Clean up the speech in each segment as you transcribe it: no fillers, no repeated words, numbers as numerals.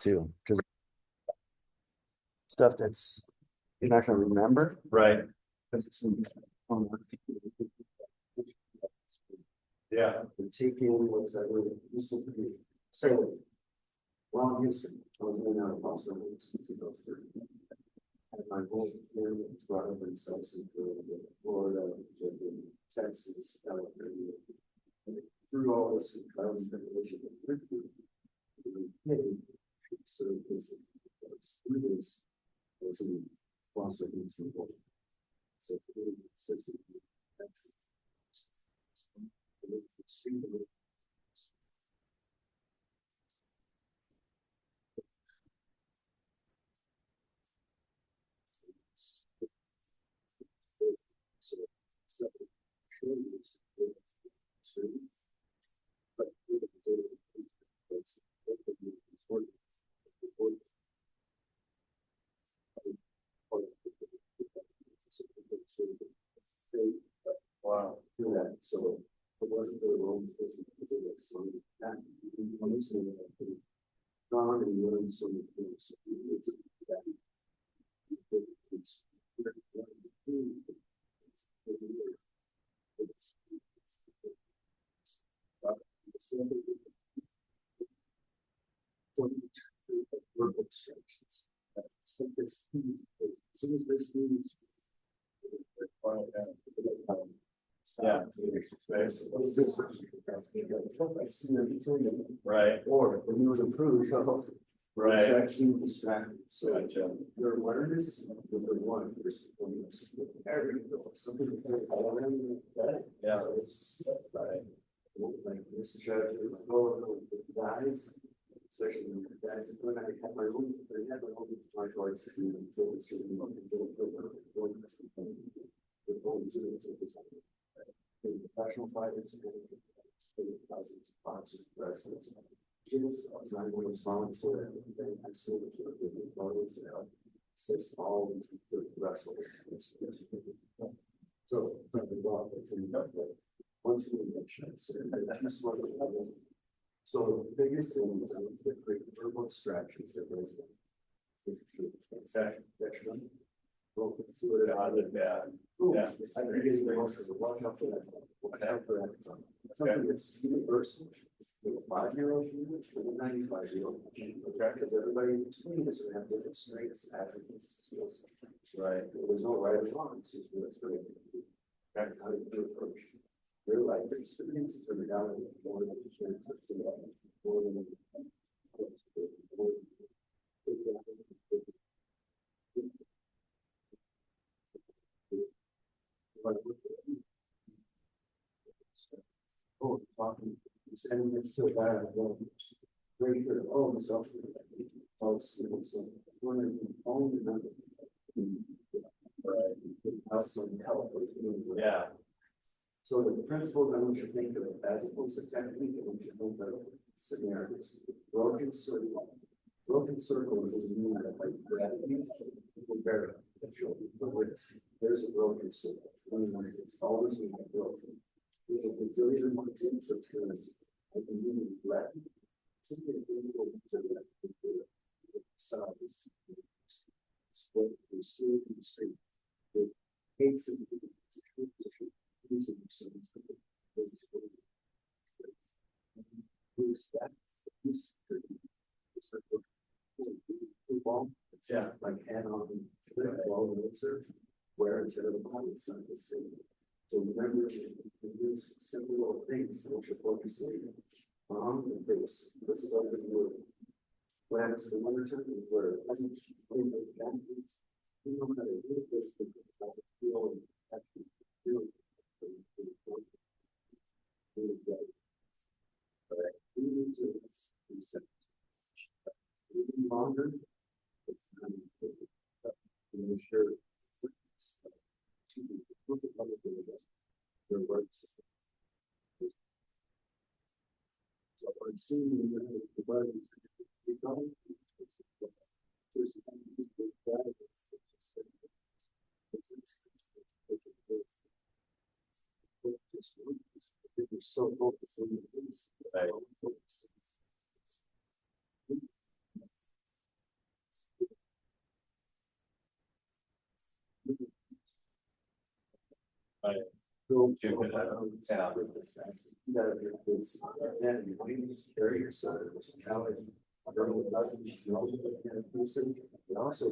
too, because stuff that's you're not gonna remember. Right. Because it's gonna be on Yeah. and take in what's that really useful to be. So, long history. I was in and out of foster homes since I was 30. And my whole family was brought up in South Central, Florida, Texas, California. And through all this trial and tribulation that we went through, so this through this was in foster homes for so really consistent. That's extremely so but wow, do that. So it wasn't the wrong so that gone and learned so many things. Verbal instructions. So this, as soon as this means Yeah. what is this? Right. Or when you was approved, Right. vaccine distracted. So Gotcha. your awareness of the one first. Some people Yeah. it's right. Like this strategy, like, oh, guys, especially when guys, when I had my own, I had my own martial arts until it's professional fighters, boxers, wrestlers. Kids, I was not going to respond to everything. I still assist all the wrestlers. So, once we make sense, so the biggest thing is the verbal distractions that was section. Well, see what it is. Yeah. I think it's the most of the watch out for that. Watch out for that. Something that's universal. For the 5-year-old, for the 95-year-old. Because everybody in between is going to have different strengths, attributes, skills. Right. There's no right or wrong. It's just what's great. How do you approach real life experiences or reality more than more than oh, talking, sending this to a guy, very good. Oh, so, one of the only number. Right. House in California. Yeah. So the principles I want you to think of as opposed to technique, I want you to think of scenarios. Broken circle. Broken circle is a mean that like gravity. There's a broken circle. It's always been broken. There's a bazillion more things for turns. I can really let simply size. What we see in the street. It hates it. Yeah, like head on where instead of the body sun is sitting. So remember to use simple little things which are focusing on the face. This is what we do. What happens in the wintertime is where I think you know how to do this, feel and actually feel longer. Sure. Their works. So I'm seeing the body. So focused on the Right. Go Yeah. You gotta do this, and you need to carry yourself, which is how it. I don't know about you, you know, and a person, but also.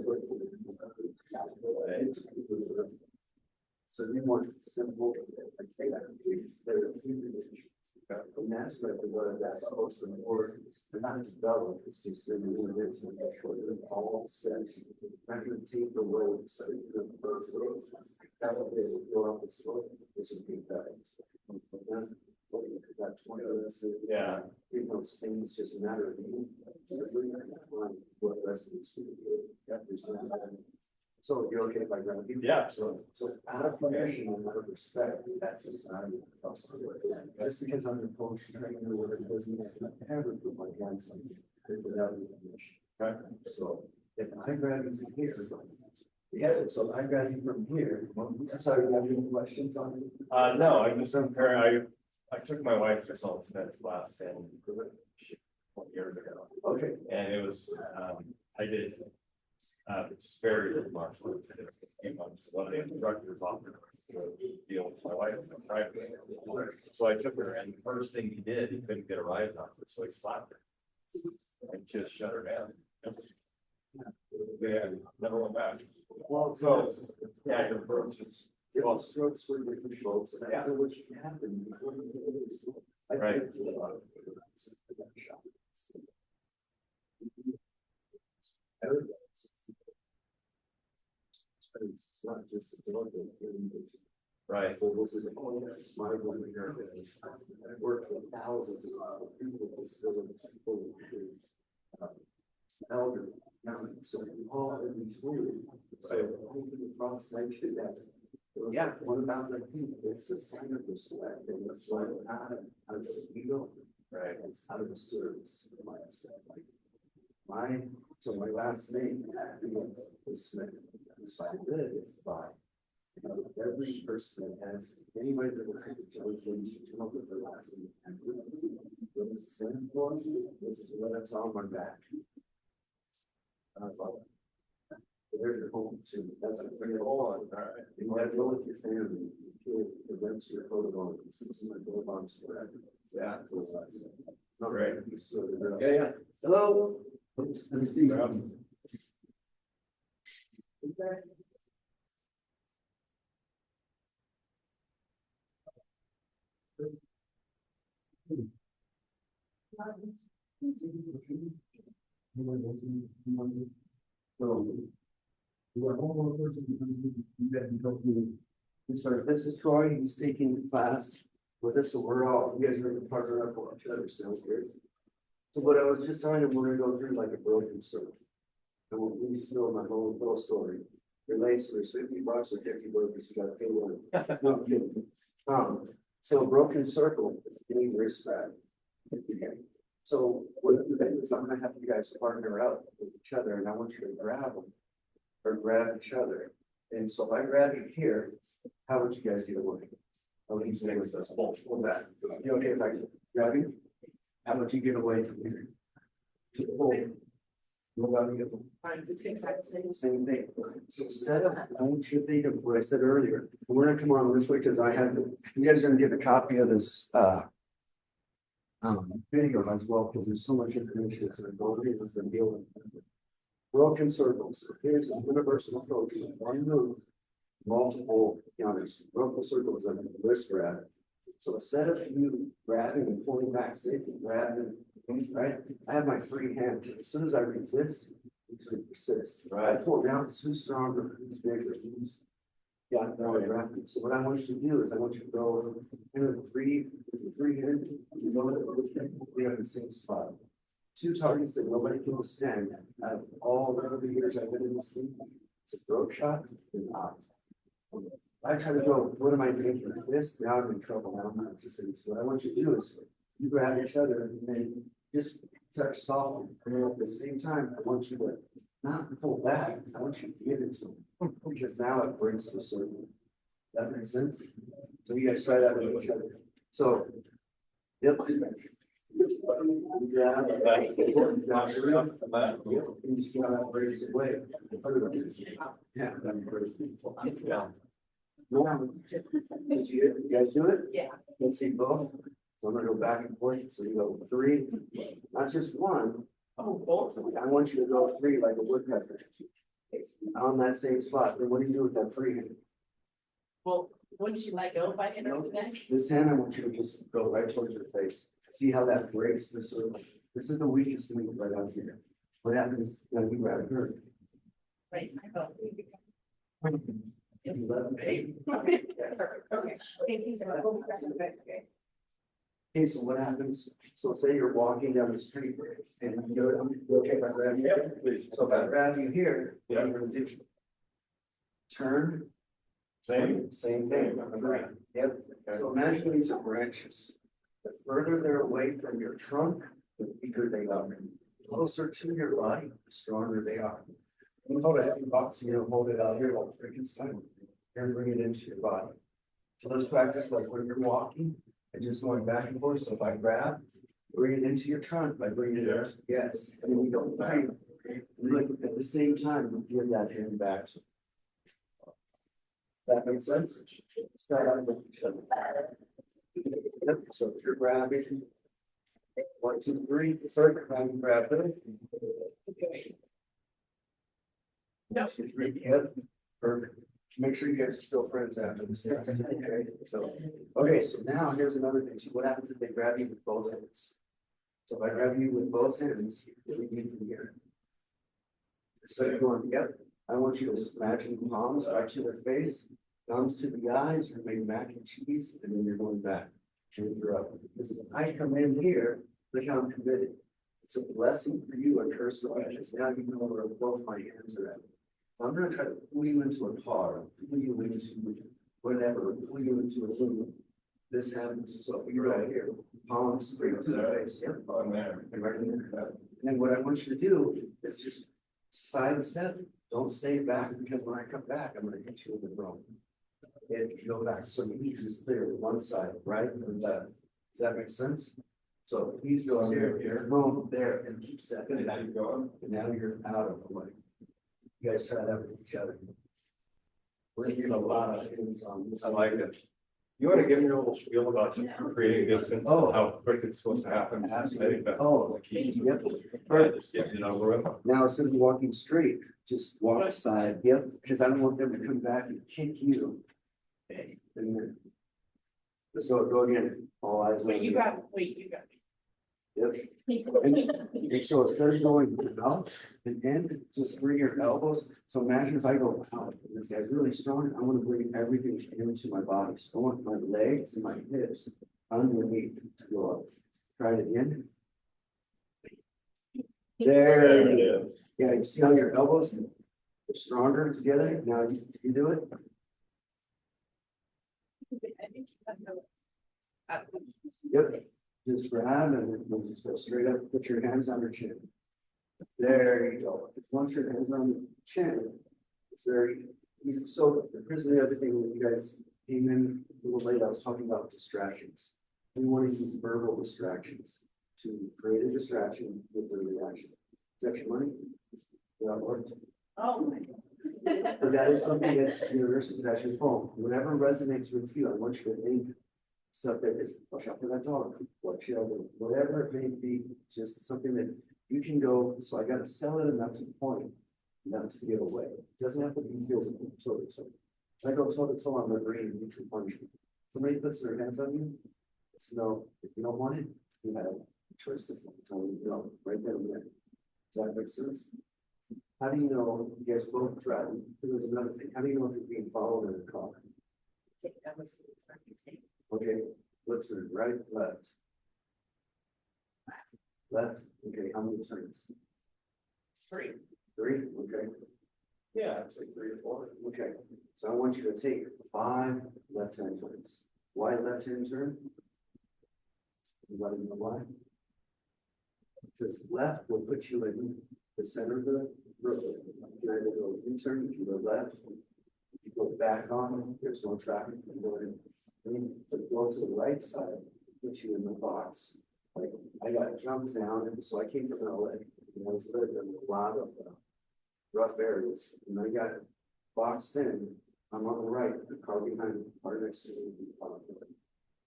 So you want simple, and that's what the word that's supposed to work, they're not developed, it's just they're doing it to make sure that all steps. Not gonna take the road, so you're gonna first road. That way they will go up the slope, this would be better. That 20 minutes. Yeah. You know, things just matter of you. What the rest of the student do. So you're okay if I grab you? Yeah, so. So out of permission and out of respect, that's the sign of support. Just because I'm a coach trainer or whatever, doesn't mean I ever put my hands on you without your permission. Right. So if I grab you from here, yeah, so I grab you from here. Sorry, you have any questions on it? No, I'm just comparing, I took my wife to self defense class and 20 years ago. Okay. And it was, I did, just very little martial arts. I did a few months. One of the instructors offered to deal with my wife privately. So I took her, and the first thing he did, he couldn't get a rise out of her, so he slapped her. And just shut her down. Yeah, never went back. Well, So, yeah, your approach is, well, strokes were different strokes, and after what happened before you did this, I Right. did a lot of it's not just a dog. right, So this is it's my one here. I worked with thousands of people with disabilities, people with kids, elderly, young, so we all in between. So I came across like that. Yeah, 1,000 people. It's a sign of respect, and it's like out of the ego, right. it's out of the service mindset. Like my last name is Smith. So I live is by. You know, every person that has anybody that will take a challenge, they should come up with their last name. And what is sent for is to let us on my back. There's your home too. That's a your home. All right. You have to go with your family. You can't prevent your coat of arms. Since my coat of arms forever. Yeah. Not Right. Yeah, yeah. Hello. Oops, let me see. So this is Troy, he's taking class with us, so we're all, you guys are gonna partner up with each other, sounds good. So what I was just telling him, we're gonna go through like a broken circle. And we'll please know my whole little story. Relates to there's $50 or 50 burgers, you gotta pay one. No, I'm kidding. So a broken circle is a dangerous threat. So what I'm gonna do is I'm gonna have you guys partner up with each other, and I want you to grab them. Or grab each other. And so if I grab you here, how would you guys get away? Oh, he's saying with us, pull back. You okay if I grab you? How would you get away from here? To the pole. Same thing. So instead of, I want you to think of what I said earlier. We're gonna come on this way because I have, you guys are gonna get a copy of this video as well, because there's so much information that's involved in the deal. Broken circles. Here's a universal approach. One move, multiple counters. Broken circles are wrist grab. So instead of you grabbing and pulling back, safely grabbing, right? I have my free hand. As soon as I resist, it's going to persist. Right. I pull down, it's who's stronger, who's bigger, who's got more rapid. So what I want you to do is I want you to go in a free hand, you go in the same spot. Two targets that nobody can withstand out of all the years I've been in this league. It's a throat shot and out. I try to go, what am I doing with this? Now I'm in trouble. Now I'm not just doing this. What I want you to do is you grab each other and then just touch softly. And then at the same time, I want you to not pull back. I want you to give it to them because now it breaks the circle. That makes sense? So you guys try that with each other. So, yep. You grab it. You just gotta break it away. Yeah. Yeah. Now, did you guys do it? Yeah. Let's see both. So I'm gonna go back and forth, so you go three, not just one. Oh, both. I want you to go three like a woodpecker. On that same spot, then what do you do with that free hand? Well, wouldn't you let go if I hit her with that? This hand, I want you to just go right towards your face. See how that breaks the circle? This is the weakest link right out here. What happens when you grab her? Raise my boat. You let them- Okay. Thank you so much. Okay. Okay, so what happens? So say you're walking down the street and you go, okay, if I grab you, here? Please. So if I grab you here, what are Yeah. you gonna do? Turn, Same. same thing, right? Yep. So imagine these are branches. The further they're away from your trunk, the weaker they are. The closer to your body, the stronger they are. You hold a heavy box, you don't hold it out here like Frankenstein, and bring it into your body. So let's practice like when you're walking and just going back and forth. So if I grab, bring it into your trunk by bringing it in, yes, and then we go back. And look, at the same time, you give that hand back. That makes sense? Start out with each other. Yep, so if you're grabbing. 1, 2, 3, third time grab it. No. 2, 3, yep, perfect. Make sure you guys are still friends after this. Okay, so now here's another thing. What happens if they grab you with both hands? So if I grab you with both hands, what do you do from here? So you're going, yep, I want you to imagine palms right to their face, thumbs to the eyes, you're making mac and cheese, and then you're going back. And you're up. Because if I come in here, look how I'm committed. It's a blessing for you, a curse for you, because now you know where both my hands are at. I'm gonna try to pull you into a car, pull you into whatever, pull you into a room. This happens, so you're right here, palms straight to the face, yep. On there. And right there. And then what I want you to do is just sidestep, don't stay back, because when I come back, I'm gonna hit you with the drum. If you go back, so you just clear one side, right and left. Does that make sense? So if he goes here, boom, there, and keep stepping back, Keep going. and now you're out of the way. You guys try that with each other. We're gonna get a lot of things on this. I like it. You want to give me a little spiel about creating distance, Oh. how quick it's supposed to happen? Absolutely. I think that's Oh, the key. yep. Just getting it over with. Now, instead of walking straight, just walk side, yep, because I don't want them to come back and kick you. And then- Let's go again, all eyes. Wait, on you me. got, wait, you got. Yep. And so instead of going out and in, just bring your elbows. So imagine if I go out, and this guy's really strong, I want to bring everything into my body. So I want my legs and my hips underneath to go up. Try it again. There it is. Yeah, you see how your elbows are stronger together? Now you do it. Yep. Just grab and then just go straight up, put your hands on your chin. There you go. Once your hands on the chin, it's very easy. So here's the other thing when you guys came in a little late, I was talking about distractions. We want to use verbal distractions to create a distraction with a reaction. Is that your money? That worked. Oh, my God. But that is something that's universal, is actually phone. Whatever resonates with you, I want you to think stuff that is, watch out for that dog, watch out, whatever it may be, just something that you can go, so I gotta sell it enough to the point, enough to give away. It doesn't have to be physical, toe to toe. If I go toe to toe on my brain, you can punch me. Somebody puts their hands on you, it's no, if you don't want it, you have a choice to tell you no, right then and there. Does that make sense? How do you know you guys both driving? There's another thing. How do you know if you're being followed in a car? That was. Okay, let's turn right, left. Left, okay, how many turns? 3. 3, okay, Yeah, it's like 3 or 4. okay. So I want you to take 5 left-hand turns. Why left-hand turn? Anybody know why? Because left will put you in the center of the road. You either go U-turn, if you go left, if you go back on, there's no traffic, you go in. Then go to the right side, put you in the box. Like, I got jumped down, and so I came from LA, and I was living in a lot of rough areas, and I got boxed in I'm on the right, the car behind me, car next to me.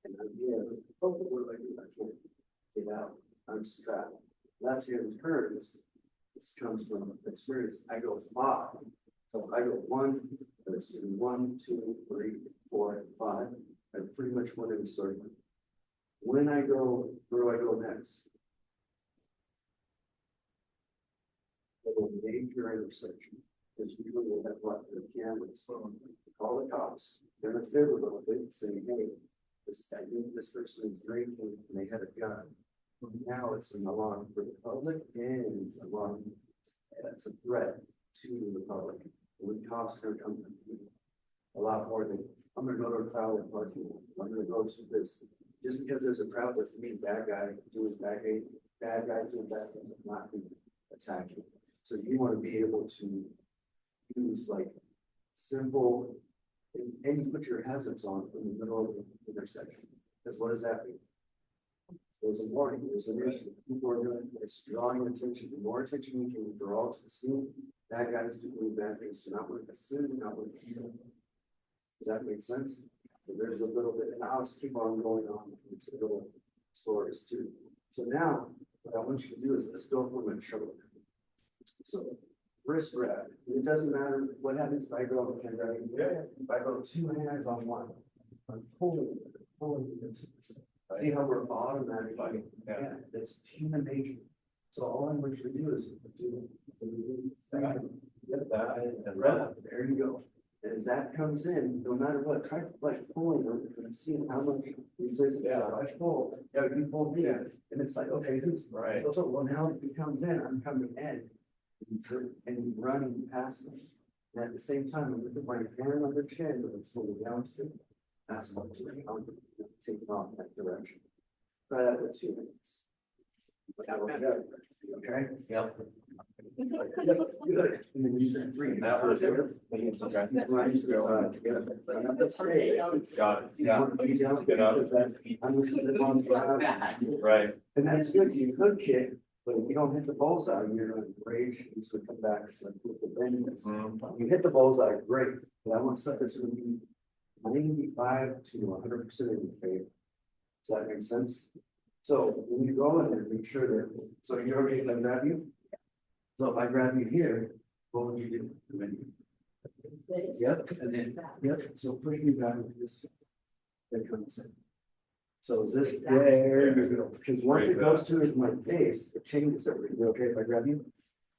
And I'm here, oh, what do I do? I can't get out, I'm strapped. Left hand turn, this comes from experience, I go 5. So I go 1, there's 1, 2, 3, 4, 5. I pretty much went in a circle. When I go, where do I go next? A major intersection. Because usually we'll have what the cameras, call the cops, they're gonna fit a little bit, saying, hey, I think this person is drinking and they had a gun. Now it's an alarm for the public and alarm, that's a threat to the public. When cops are coming, a lot more than, I'm gonna go to a crowded parking lot, I'm gonna go to this. Just because there's a crowd doesn't mean bad guy doing bad guys doing bad things, not being attacking. So you want to be able to use like simple, and you put your hazards on in the middle of the intersection. Because what does that mean? There's a warning, there's an issue. People are doing, it's drawing attention. The more attention we can draw to the scene, bad guys doing bad things do not want to sin, not want to heal. Does that make sense? So there's a little bit, and I'll just keep on going on. It's a little stories too. So now, what I want you to do is let's go from a shoulder. So wrist grab. It doesn't matter what happens if I go, okay, right? If I go 2 hands on one, I'm pulling. See how we're automatically, yeah, that's human nature. So all I want you to do is do that and run. There you go. As that comes in, no matter what, try to like pulling them and seeing how much resistance. Yeah, I pull, you pull me, and it's like, okay, who's right? So well, now if it comes in, I'm coming in and running past them. And at the same time, I'm putting my hand on the chin, but it's slowing down to. That's what I'm doing. I'm taking off in that direction. Try that with 2 minutes. Okay? Yep. Good. And then use it 3. That works. Got it. Yeah. I'm gonna sit on the ground. Right. And that's good. You could kick, but if you don't hit the bullseye, you're gonna rage. You should come back with the bendness. You hit the bullseye, great. But I want stuff that's gonna be 95 to 100% in your favor. Does that make sense? So when you go in there, make sure that, so you're already gonna grab you. So if I grab you here, what would you do? Yep, and then, yep, so push me back with this. That comes in. So is this, there you go, because once it goes to my face, it changes everything. Okay, if I grab you,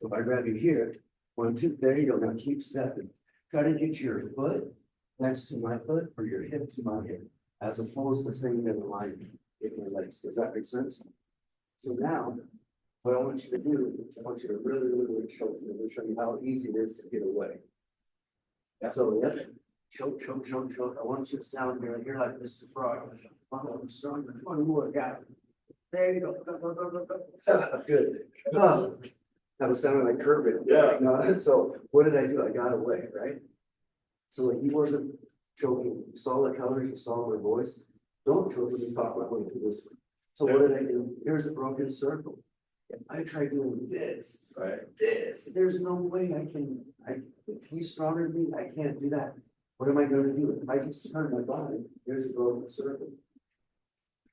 if I grab you here, 1, 2, there you go, now keep stepping. Try to get your foot next to my foot or your hip to my hip, as opposed to staying in the line in my legs. Does that make sense? So now, what I want you to do, I want you to really choke. I'm going to show you how easy it is to get away. Yeah. So yeah, choke. I want you to sound here. You're like Mr. Frog. I'm strong. Come on, more got it. There you go. Good. Oh, that was sounding like Kermit. Yeah. No, so what did I do? I got away, right? So he wasn't choking. You saw the colors, you saw my voice. Don't choke when you talk about going to this way. So what did I do? Here's a broken circle. If I try doing this, Right. this, there's no way I can, if he's stronger than me, I can't do that. What am I going to do? If I just turn my body, there's a broken circle.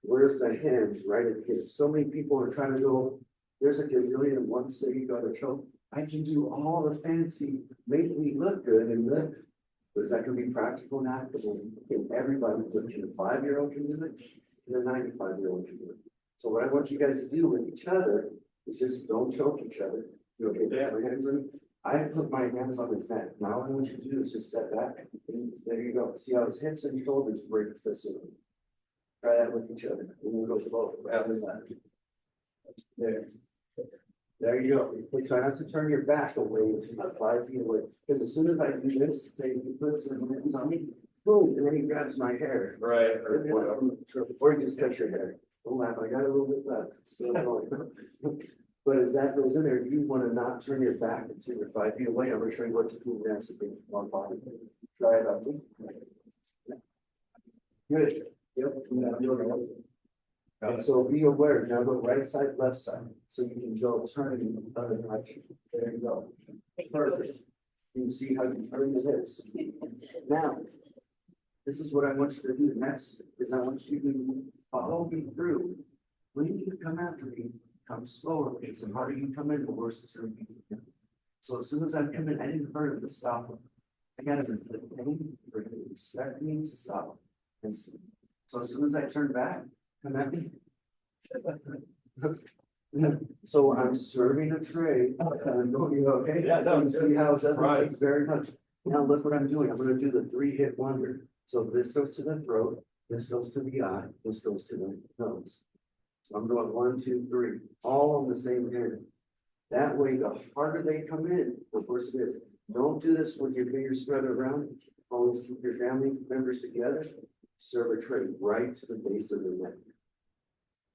Where's the hands, right at here? So many people are trying to go, there's a gazillion and one so you got to choke. I can do all the fancy, make me look good and live. But is that going to be practical and applicable? Can everybody, can a 5-year-old can do it? And a 95-year-old can do it. So what I want you guys to do with each other is just don't choke each other. You okay? Yeah. My hands in. I put my hands on his neck. Now what I want you to do is just step back. And there you go. See how his hips and shoulders break this in. Try that with each other. And we'll go to both. There. There you go. Try not to turn your back away to about 5 feet away. Because as soon as I do this, say he puts his hands on me, boom, and then he grabs my hair. Right. Or you just cut your hair. Don't laugh, I got a little bit left. It's still going. But as that goes in there, you want to not turn your back until you're 5 feet away. I'm going to show you what to do next. One body. Try it out. Good. Yep. And so be aware. Now go right side, left side. So you can go turn in the other direction. There you go. Perfect. You can see how you turn this. Now, this is what I want you to do next, is I want you to follow me through. When you come after me, come slower, because the harder you come in, the worse it's gonna be. So as soon as I come in, I didn't hurt him to stop him. I got him to pain, for him to expect me to stop. And so as soon as I turn back, come at me. So I'm serving a tray. I'm going, you okay? Yeah, no, You see how it doesn't right. take very much. Now look what I'm doing. I'm gonna do the 3-hit wonder. So this goes to the throat, this goes to the eye, this goes to the nose. So I'm going 1, 2, 3, all on the same hand. That way, the harder they come in, the worse it is. Don't do this with your fingers spread around. Always keep your family members together. Serve a tray right to the base of the neck.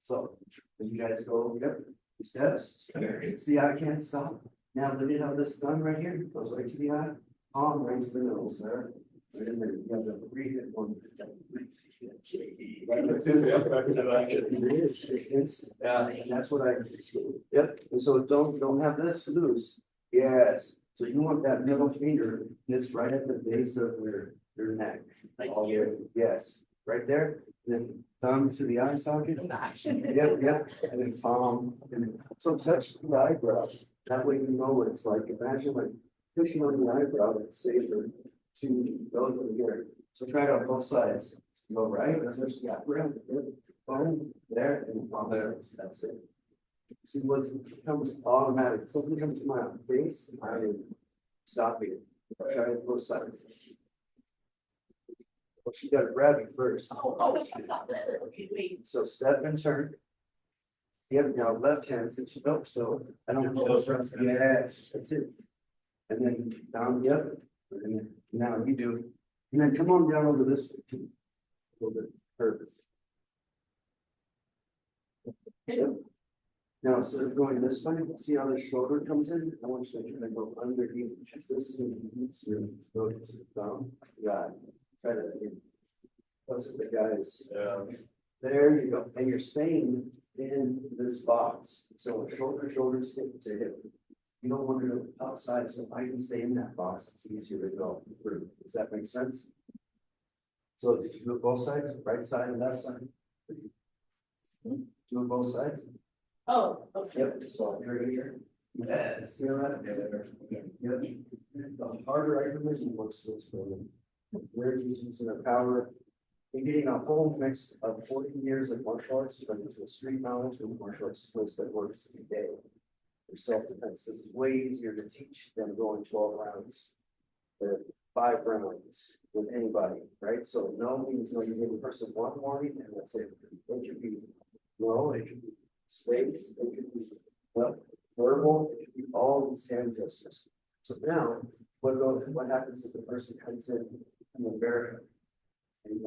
So, as you guys go, yep, steps. See, I can't stop. Now look at how this thumb right here goes right to the eye, palm right to the nose, there. And then you have the 3-hit wonder. It is. Yeah. And that's what yep, and so don't have this loose. Yes, so you want that middle finger that's right at the base of your neck. Like All the here? way- Yes, right there, then thumb to the eye socket. Yep, and then palm, and so touch the eyebrow, that way you know what it's like, imagine like pushing on the eyebrow, it's safer to go from here. So try it on both sides, go right, and there's the eyebrow, boom, there, and palm there, that's it. See what comes automatic, something comes to my face, I stop it, try it both sides. Well, you gotta grab it first. Okay, wait. So step and turn. Yep, now left hand, since you know, so I don't. Yes, that's it. And then down, yep, and then now you do, and then come on down over this way too. A little bit, perfect. Yep. Now, instead of going this way, see how the shoulder comes in? I want you to kind of go underneath, just this is go to the thumb, got it. Try to, what's the guys? There you go, and you're staying in this box, so shoulders hip to hip. You don't want to go outside, so if I can stay in that box, it's easier to go through. Does that make sense? So did you do it both sides, right side and left side? Do it both sides? Oh, okay. Yep, so here. Yes, you're right there. Yep. The harder I come in, the worse it's for them. We're using the power. You're getting a whole mix of 40 years of martial arts, but into a street knowledge of martial arts twist that works every day. For self-defense, this is way easier to teach than going 12 rounds. Or 5 rounds with anybody, right? So no means no, you give a person one warning and that's it. It could be no, it could be space, it could be verbal, it could be all these hand gestures. So now, what happens if the person comes in the bear hug? And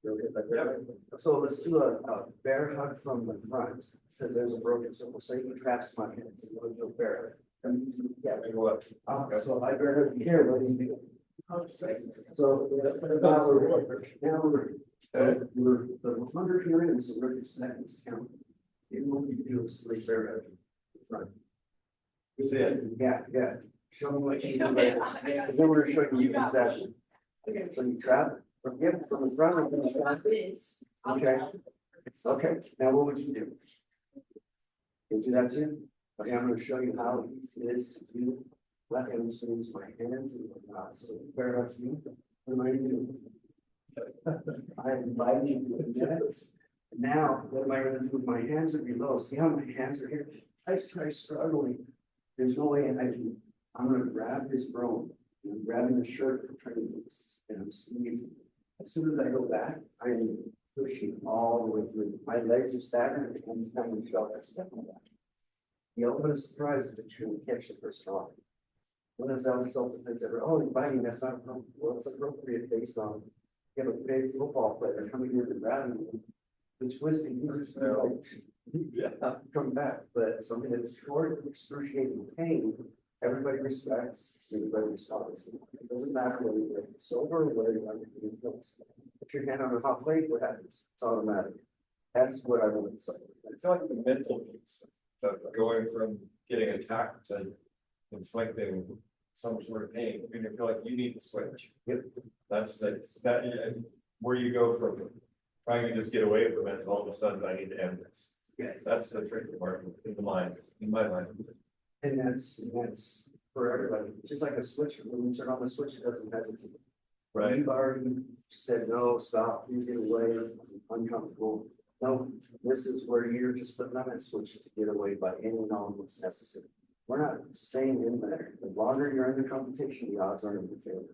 they'll get like that. So let's do a bear hug from the front, because there's a broken circle. Say you traps my hands and you'll do a bear hug. And yeah, go up. So if I bear hug here, what do you do? So now we're the 100 here in, so we're your seconds count. Even when you do a sleep bear hug in front. Yeah. Show me what you do. Then we're showing you exactly. Okay. So you trap from the front or from the side? This. Okay. Okay, now what would you do? You do that too? Okay, I'm gonna show you how easy it is to do. Left hand just use my hands and whatnot, so fair enough to you. What am I gonna do? I am inviting you to do this. Now, what am I gonna do with my hands are below? See how my hands are here? I try struggling. There's no way I'm gonna grab his bro. I'm grabbing the shirt from training purposes and I'm squeezing. As soon as I go back, I am pushing all the way through. My legs are staggering and I'm coming shoulder step on that. The element of surprise is that you can catch the person off. When is that self-defense ever? Oh, you're biting, that's not appropriate. Well, it's appropriate based on you have a big football player coming in and grabbing you. The twisting, come back, but something that's short, excruciating pain. Everybody respects, everybody responds. It doesn't matter whether you're sober or whether you're under the influence. Put your hand on a hot plate, what happens? It's automatic. That's what I want to say. It's like the mental piece of going from getting attacked to inflicting some sort of pain, you're gonna feel like you need to switch. Yep. That's where you go from trying to just get away from it, and all of a sudden I need to end this. Yes. That's the tricky part in the mind, in my mind. And that's for everybody, it's just like a switch, when you turn on the switch, it doesn't hesitate. Right. You've already said, no, stop, please get away, I'm uncomfortable. No, this is where you're just flipping on that switch to get away by any and all that's necessary. We're not staying in there. The longer you're in the competition, the odds are in your favor.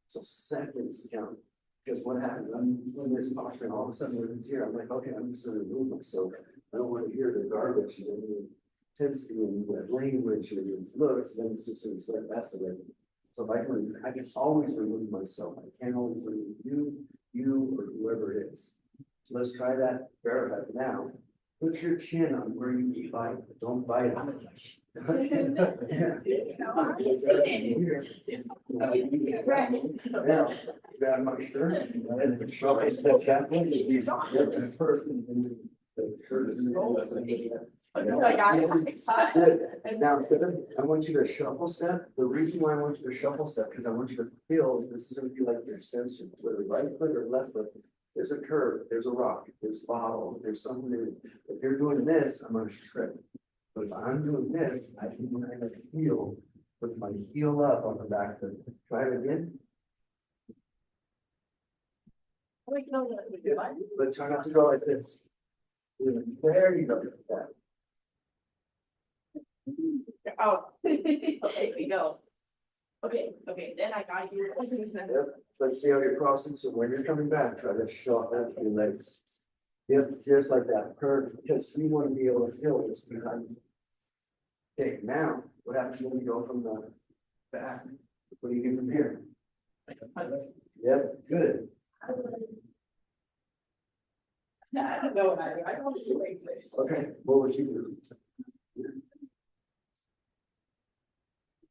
So seconds count. Because what happens, I'm in this posture and all of a sudden when it's here, I'm like, okay, I'm just gonna remove myself. I don't want to hear the garbage and the intensity and the language and the looks, then it's just gonna start fascinating. So if I can always remove myself. I can't always remove you or whoever it is. So let's try that bear hug now. Put your chin on where you bite, don't bite on it. Now, grab my shirt and the shoulder step back. That's perfect. The shirt is- Now, I want you to shuffle step. The reason why I want you to shuffle step, because I want you to feel this is gonna be like your sensor, whether right foot or left foot. There's a curve, there's a rock, there's a bottle, there's something. If you're doing this, I'm gonna trip. But if I'm doing this, I can kind of feel with my heel up on the back foot. Try it again, but try not to go like this. There you go. That. Oh, okay, we go. Okay, then I got you. Yep, let's see how you're crossing, so when you're coming back, try to shove out your legs. Yep, just like that, perfect, because you want to be able to feel what's behind you. Okay, now, what happens when you go from the back? What do you do from here? Yep, good. I don't know what I don't want to wait for this. Okay, what would you do?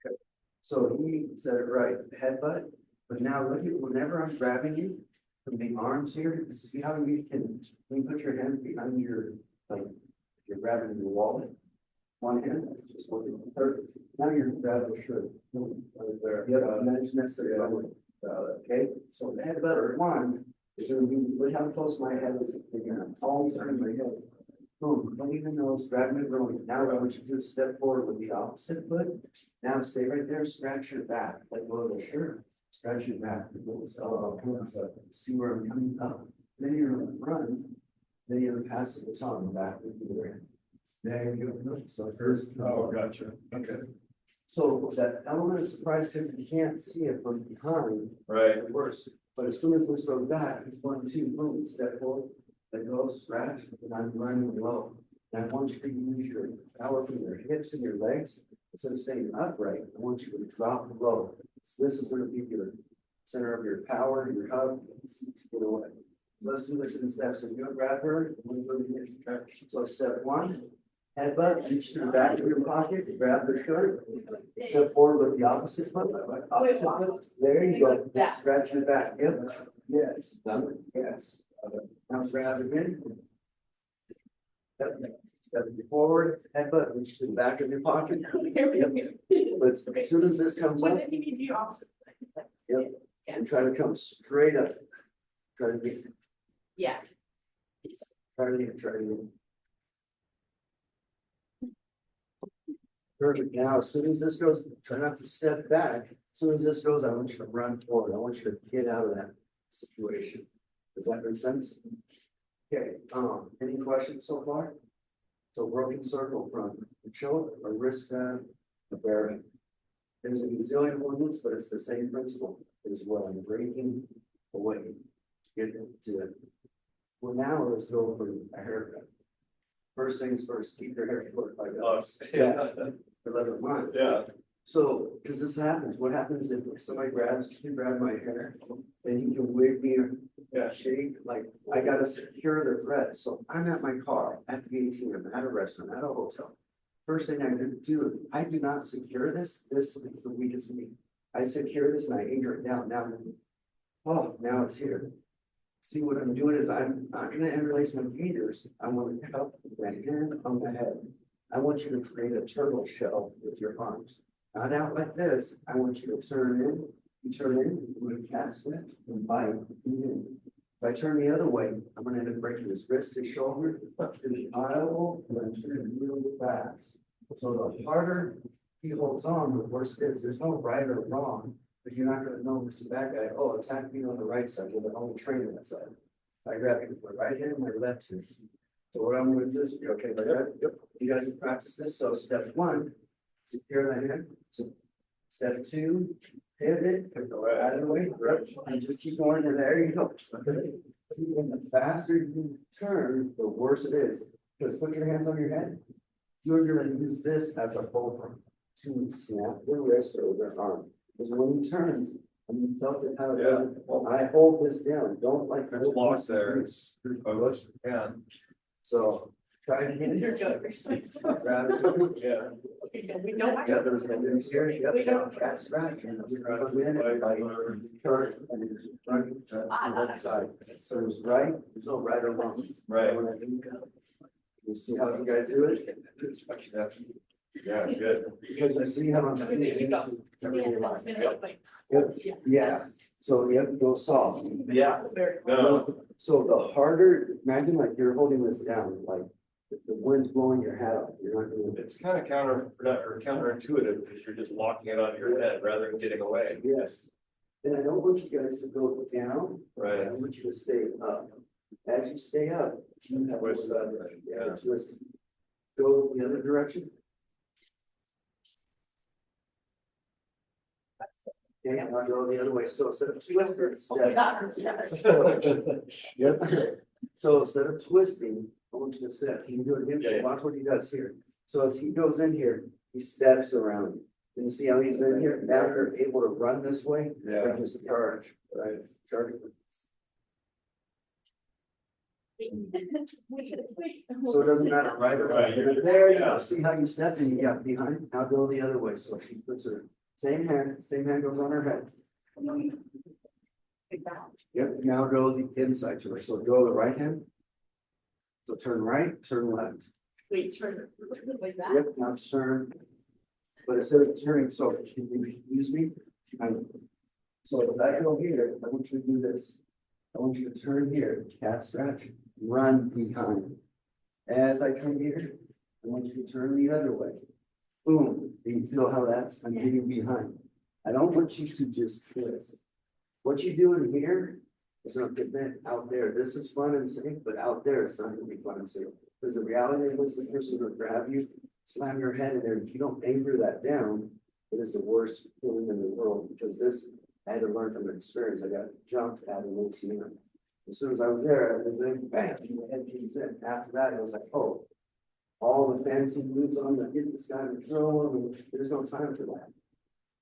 Okay, so he said it right, headbutt, but now look at, whenever I'm grabbing you from the arms here, see how you can, when you put your hand behind your, like, you're grabbing your wallet, one hand, just working the third, now you're grabbing your shirt. Right there. Yep, imagine that's the other. Okay, so the headbutt one is gonna be, look how close my head is, again, I'm always turning my head. Boom, clean the nose, grab it, rolling. Now I want you to do a step forward with the opposite foot. Now stay right there, scratch your back, like go to the shirt, scratch your back. See where I'm coming up. Then you're gonna run, then you're gonna pass the baton back into the air. There you go. So first. Oh, gotcha. Okay. So that element of surprise here, you can't see it from behind. Right. At worst, but as soon as this goes back, it's 1, 2, boom, step forward. Then go scratch, and I'm running low. And I want you to use your power from your hips and your legs. Instead of staying upright, I want you to drop low. So this is going to be your center of your power, your hub, to get away. Let's do this in steps. So you're gonna grab her. So step 1, headbutt, reach to the back of your pocket, grab the shirt. Step forward with the opposite foot. Opposite foot. There you go. Scratch your back. Yep. Yes. Yes. Now grab again. Step forward, headbutt, reach to the back of your pocket. But as soon as this comes up, What if you need to do opposite? yep, and try to come straight up. Try to get, Yeah. try to get. Perfect. Now, as soon as this goes, try not to step back. As soon as this goes, I want you to run forward. I want you to get out of that situation. Does that make sense? Okay, any questions so far? So broken circle from the choke, a wrist grab, a bear. There's a gazillion movements, but it's the same principle as what I'm breaking away. Get to it. Well, now let's go for a haircut. First things first, keep your hair short like us. Yeah. For 11 months. Yeah. So, because this happens, what happens if somebody grabs my hair, then you can wig me or Yeah. shake, like, I gotta secure the thread. So I'm at my car, at the ATM, at a restaurant, at a hotel. First thing I'm gonna do, I do not secure this is the weakest link. I secure this and I anchor it down. Now, oh, now it's here. See, what I'm doing is I'm not gonna interlace my fingers. I want to cup the hand on the head. I want you to create a turtle shell with your arms. not out like this. I want you to turn in, you turn in, I'm gonna cast it and bite. In. If I turn the other way, I'm gonna end up breaking his wrist, his shoulder, his elbow, and I'm turning really fast. So the harder he holds on, the worse it is. There's no right or wrong, but you're not gonna know, Mr. Bad Guy, oh, attack me on the right side, because I only train that side. I grab you with my right hand, my left hand. So what I'm gonna do is, okay, like that, yep, you guys will practice this, so step one, secure the hand, so step two, pivot, out of the way, and just keep going, and there you go. And the faster you turn, the worse it is, because put your hands on your head, you're gonna use this as a fulcrum to snap the wrist or the arm, because when he turns, and you felt it how it Yeah. does, I hold this down, don't like. There's lost there, it's, yeah. So, try to hit You're it. good. Grab it. Yeah. Okay, no, we don't. Yeah, there's one here, yep, yeah, that's right. And it's right in it, like, turn, and it's running to the left side. So there's right, there's no right or wrong. Right. When I do go, you see how you guys do it? Yeah, good. Because you see how I'm. There you go. That's been helping. Yep, yeah, so, yep, go soft. Yeah. Very. No, So the harder, imagine like you're holding this down, like the wind's blowing your hat off, you're not gonna. it's kind of counterintuitive because you're just locking it on your head rather than getting away. Yes. And I don't want you guys to go down. Right. I want you to stay up. As you stay up, you have. Twist that, yeah. Twist. Go the other direction. Okay, now go the other way. So instead of twisting, Oh my step. God, yes. Yep. So instead of twisting, I want you to step. Can you do it again? Yeah. Watch what he does here. So as he goes in here, he steps around. And see how he's in here? Now you're able to run this way. Yeah. Or just charge, right? Charge. So it doesn't matter right or Right. left. There you go. See how you step and you got behind? Now go the other way. So she puts her same hand goes on her head. Yep, now go the inside to her. So go the right hand. So turn right, turn left. Wait, turn like that. Yep, now turn. But instead of turning, so can you use me? So if I go here, I want you to do this. I want you to turn here, cat scratch, run behind. As I come here, I want you to turn the other way. Boom, do you feel how I'm getting behind? I don't want you to just twist. What you do in here is not getting out there. This is fun and safe, but out there it's not gonna be fun and safe. Because the reality is the person will grab you, slam your head in there. If you don't anchor that down, it is the worst feeling in the world, because this, I had to learn from experience. I got jumped at an ATM. As soon as I was there, it was like, bam, my head came in. After that, it was like, oh, all the fancy moves on the get this guy to throw him, and there's no time for that.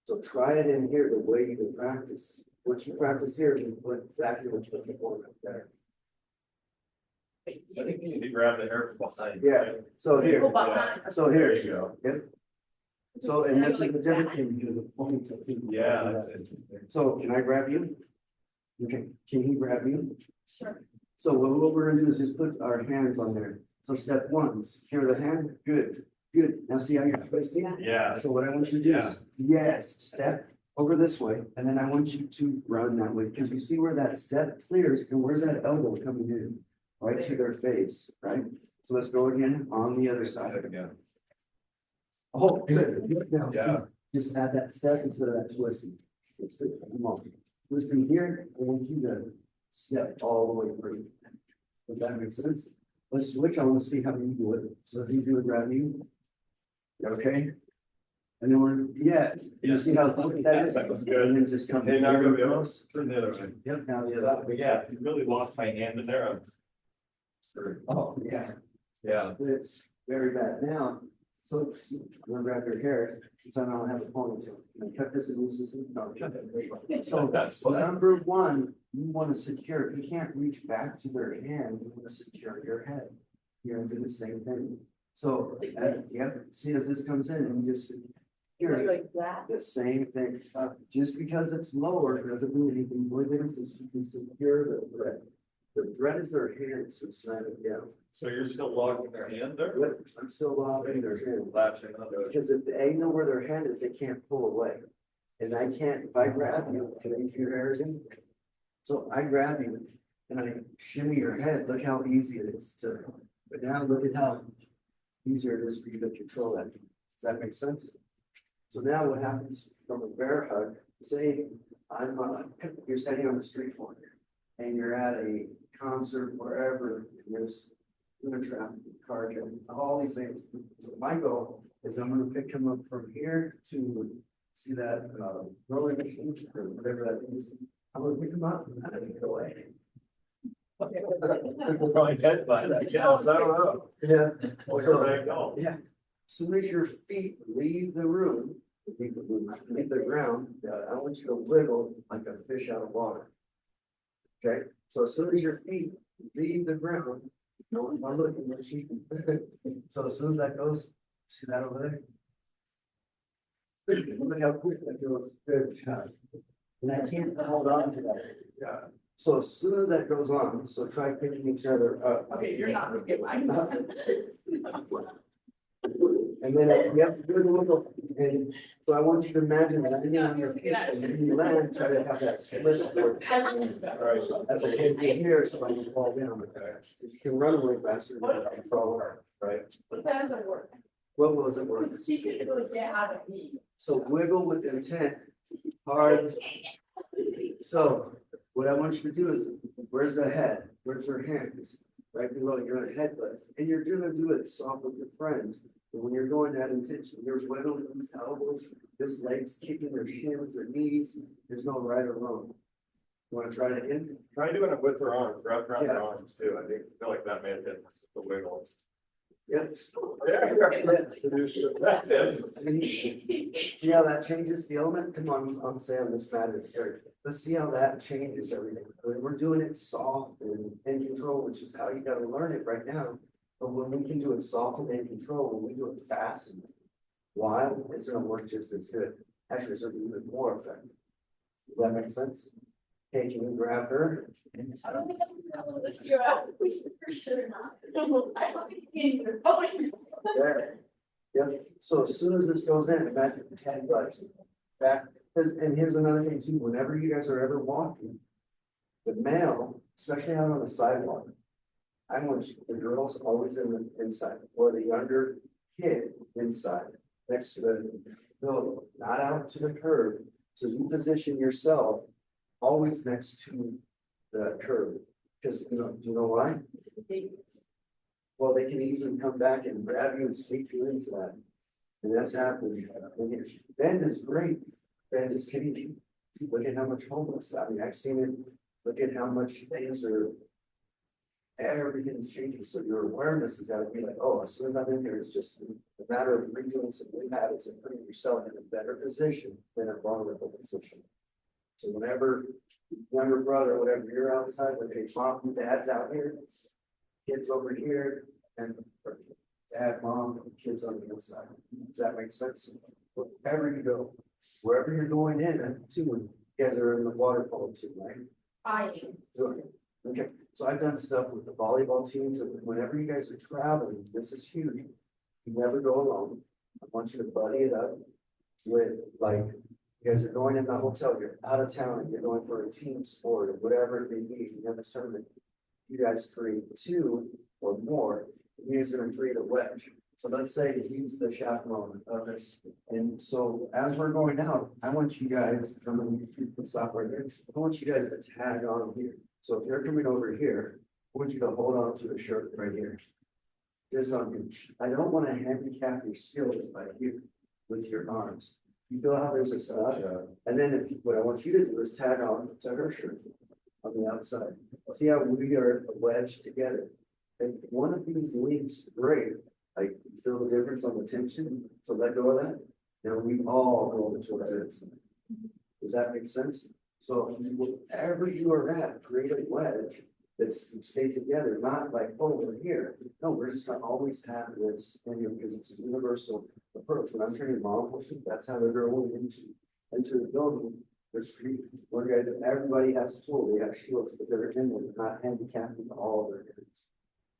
So try it in here the way you can practice. What you practice here, you put exactly what you're looking for right there. I think you need to grab the hair from behind. Yeah, so here, Go behind. so There here, you go. yep. So, and this is the difference thing, you do the point to people. Yeah, that's it. So can I grab you? Okay, can he grab you? Sure. So what we're gonna do is just put our hands on there. So step one, secure the hand, good, good. Now see how you're twisting? Yeah. So what I want you to do is, yes, step over this way, and then I want you to run that way, because you see where that step clears, and where's that elbow coming in? Right to their face, right? So let's go again on the other side. Again. Oh, good. Now, see, Yeah. just add that step instead of that twisting. It's it. Come on. Twisting here, I want you to step all the way through. Does that make sense? Let's switch. I want to see how you do it. So if you do it, grab you. Okay? And then we're, yeah, you see how quick that is? That was good. And then just come. Okay, now go the other, close. turn the other way. Yep, now the other. But yeah, you really lost my hand in there. Oh, yeah. Yeah. It's very bad now. So I'm gonna grab your hair, since I don't have a ponytail. And cut this and lose this. No, cut it. So That's number one, you want to secure, if you can't reach back to their hand, you want to secure your head. You're gonna do the same thing. So, yep, see as this comes in and you just secure it. Like that. The same thing. Just because it's lower doesn't mean anything. What it is you can secure the thread. The thread is their hand, so slam it down. So you're still locking their hand there? But I'm still locking their hand. Latching on to it. Because if they know where their hand is, they can't pull away. And I can't, if I grab you, can I feel your hair again? So I grab you and I shimmy your head, look how easy it is to, but now look at how easier it is for you to control that. Does that make sense? So now what happens from a bear hug, say you're standing on the street corner and you're at a concert, wherever, and there's human traffic, car killing, all these things. So my goal is I'm gonna pick him up from here to see that, rolling machine or whatever that is. I'm gonna pick him up and I'm gonna get away. People probably dead by that, yes, I don't know. Yeah. Where So, they go? yeah, as soon as your feet leave the room, leave the ground, I want you to wiggle like a fish out of water. Okay, so as soon as your feet leave the ground, no one's not looking at you. So as soon as that goes, see that over there? Look how quick that goes. Good job. And I can't hold on to that. Yeah. So as soon as that goes on, so try picking each other up. Okay, you're not gonna get mine. And then, yep, wiggle. And so I want you to imagine landing on your feet, and then you land, try to have that split. Right. That's a good thing here, so I can fall down. You can run away faster than you can fall over, right? But that doesn't work. What was it worth? She could really get out of me. So wiggle with intent, hard. So what I want you to do is, where's the head? Where's her hands? Right below your headbutt. And you're gonna do it soft with your friends. But when you're going that intention, you're wiggling these elbows, this leg's kicking their shins, their knees. There's no right or wrong. You wanna try it again? Try doing it with their arms, wrapped around their Yeah. arms too, I think, feel like that may have been the wiggle. Yep. Yeah. See how that changes the element? Come on, I'm saying this matters here. Let's see how that changes everything. We're doing it soft and in control, which is how you gotta learn it right now. But when we can do it soft and in control, when we do it fast and wild, it's gonna work just as good. Actually, it's gonna be even more effective. Does that make sense? Okay, can you grab her? I don't think I'm gonna hold this year out. We should for sure not. I don't think you can even going. There. Yep, so as soon as this goes in, imagine 10 bucks back, and here's another thing too, whenever you guys are ever walking. The male, especially out on the sidewalk. I want the girls always in the inside, or the younger kid inside, next to the, no, not out to the curb. So you position yourself always next to the curb, because do you know why? Well, they can easily come back and grab you and sweep you into that. And that's happening. Bend is great. Bend is kidding. Look at how much homeless, I mean, I've seen it. Look at how much things are, everything's changing. So your awareness has got to be like, oh, as soon as I'm in here, it's just a matter of redoing some new habits and putting yourself in a better position than a vulnerable position. So whenever younger brother, whatever, you're outside, like, hey, mom, and dad's out here, kids over here, and dad, mom, and kids on the inside. Does that make sense? Wherever you go, wherever you're going in, and too, you guys are in the water polo too, right? Okay, so I've done stuff with the volleyball teams, and whenever you guys are traveling, this is huge. You never go alone. I want you to buddy it up with, like, you guys are going in the hotel, you're out of town, and you're going for a team sport or whatever it may be. You have a tournament. You guys create 2 or more. You guys are going to create a wedge. So let's say he's the chaperone of this. And so as we're going out, I want you guys, I'm going to stop right here. I want you guys to tag on here. So if you're coming over here, I want you to hold on to the shirt right here. Just on you. I don't want to handicap your skills right here with your arms. You feel how there's a side, and then what I want you to do is tag on to her shirt on the outside. See how we are wedged together. And one of these links, great. Like, you feel the difference on the tension. So let go of that. Now we all go into our heads. Does that make sense? So wherever you are at, create a wedge that stay together, not like, oh, we're here. No, we're just gonna always have this in here because it's a universal approach. When I'm training law enforcement, that's how the girl went into the building. There's three, one guy, everybody has a tool, they have shields, but they're in them, not handicapped with all of their hands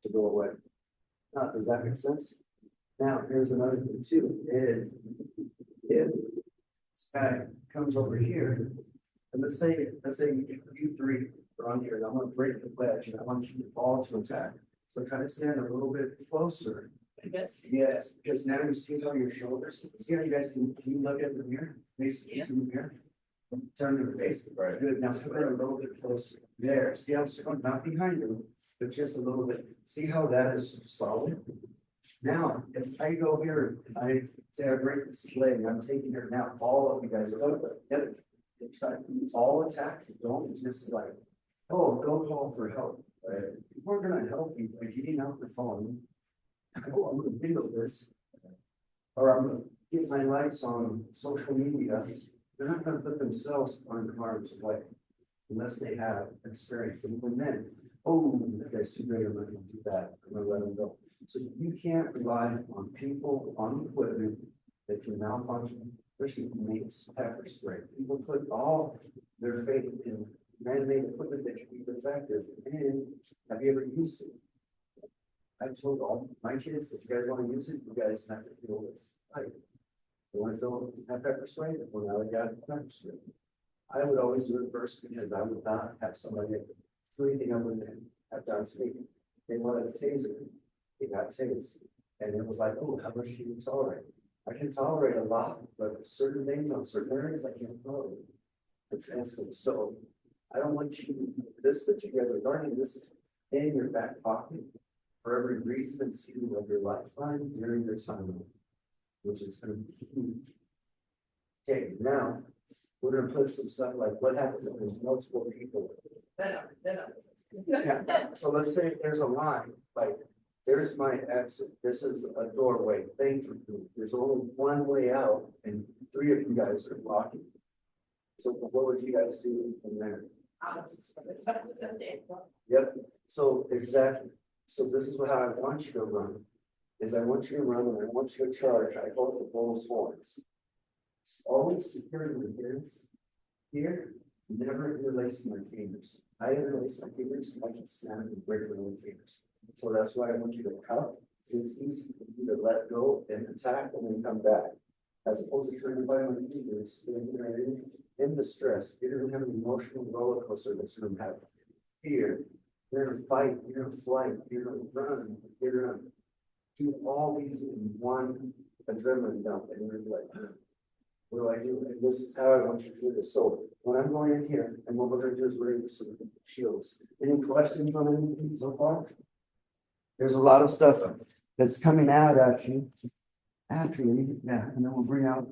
to go away. Now, does that make sense? Now, here's another thing too, is if this guy comes over here, and let's say you three are on here, and I'm gonna break the ledge, and I want you all to attack. So try to stand a little bit closer. I guess. Yes, because now you see how your shoulders, see how you guys can you look at the mirror, face in the mirror? Turn your face, Right. good, now come in a little bit closer, there, see how it's going, not behind you, but just a little bit, see how that is solid? Now, if I go here, I say I break this leg, I'm taking it now, all of you guys are over, yep. All attack, don't just like, oh, go call for help, right? We're gonna help you by getting out the phone. Oh, I'm gonna video this. Or I'm gonna get my lights on social media. They're not gonna put themselves on harm's way unless they have experience. And even then, oh, that guy's too great, I'm not gonna do that. I'm gonna let them go. So you can't rely on people, on equipment that can malfunction, especially makes pepper spray. People put all their faith in man-made equipment that can be defective. And have you ever used it? I told all my kids, if you guys want to use it, you guys have to feel this. Like, you want to feel that pepper spray? Well, now I got pepper spray. I would always do it first because I would not have somebody do anything I wouldn't have done to me. They wanted a taser. They got tased. And it was like, oh, how much can you tolerate? I can tolerate a lot, but certain things on certain areas I can't tolerate. It's instant. So I don't want you, this that you guys are learning, this is in your back pocket for every reason and season of your lifeline during your time, which is going to be huge. Okay, now we're gonna put some stuff like what happens if there's multiple people. Yeah. So let's say if there's a line, like there's my exit, this is a doorway, thank you. There's only one way out, and three of you guys are blocking. So what would you guys do from there? Yep, so exactly. So this is how I want you to run, is I want you to run and I want you to charge. I call it the bull's horns. Always securing the hands here, never interlacing my fingers. I interlace my fingers, I can snap and break my own fingers. So that's why I want you to cup. It's easy for you to let go and attack and then come back. As opposed to trying to bite my fingers in distress. You're gonna have an emotional roller coaster that's gonna have fear. You're gonna fight, you're gonna flight, you're gonna run, you're gonna do all these in one adrenaline dump, and you're like, what do I do? And this is how I want you to do this. So when I'm going in here, and what we're gonna do is we're gonna do some shields. Any questions on anything so far? There's a lot of stuff that's coming out at you. After you, yeah, and then we'll bring out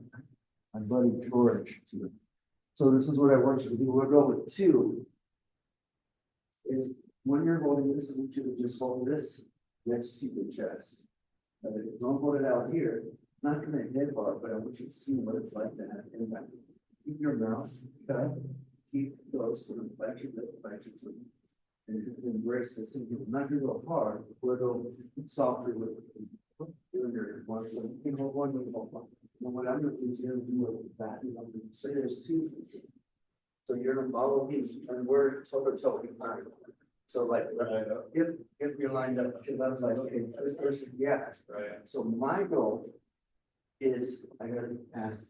my buddy George. So this is what I want you to do. We'll go with two. Is when you're holding this, I want you to just hold this next to your chest. Don't hold it out here. I'm not going to hit hard, but I want you to see what it's like to have impact. Keep your mouth cut. Keep close to the flex your lip, flex your tongue. And embrace this. And you're not going to go hard. We'll go softer with your one. So you know one. And what I'm going to do is you're going to do it with that. So there's two. So you're going to follow me, and we're toe to toe behind. So like, if you're lined up, because I was like, okay, this person, yeah. Right. So my goal is I gotta ask,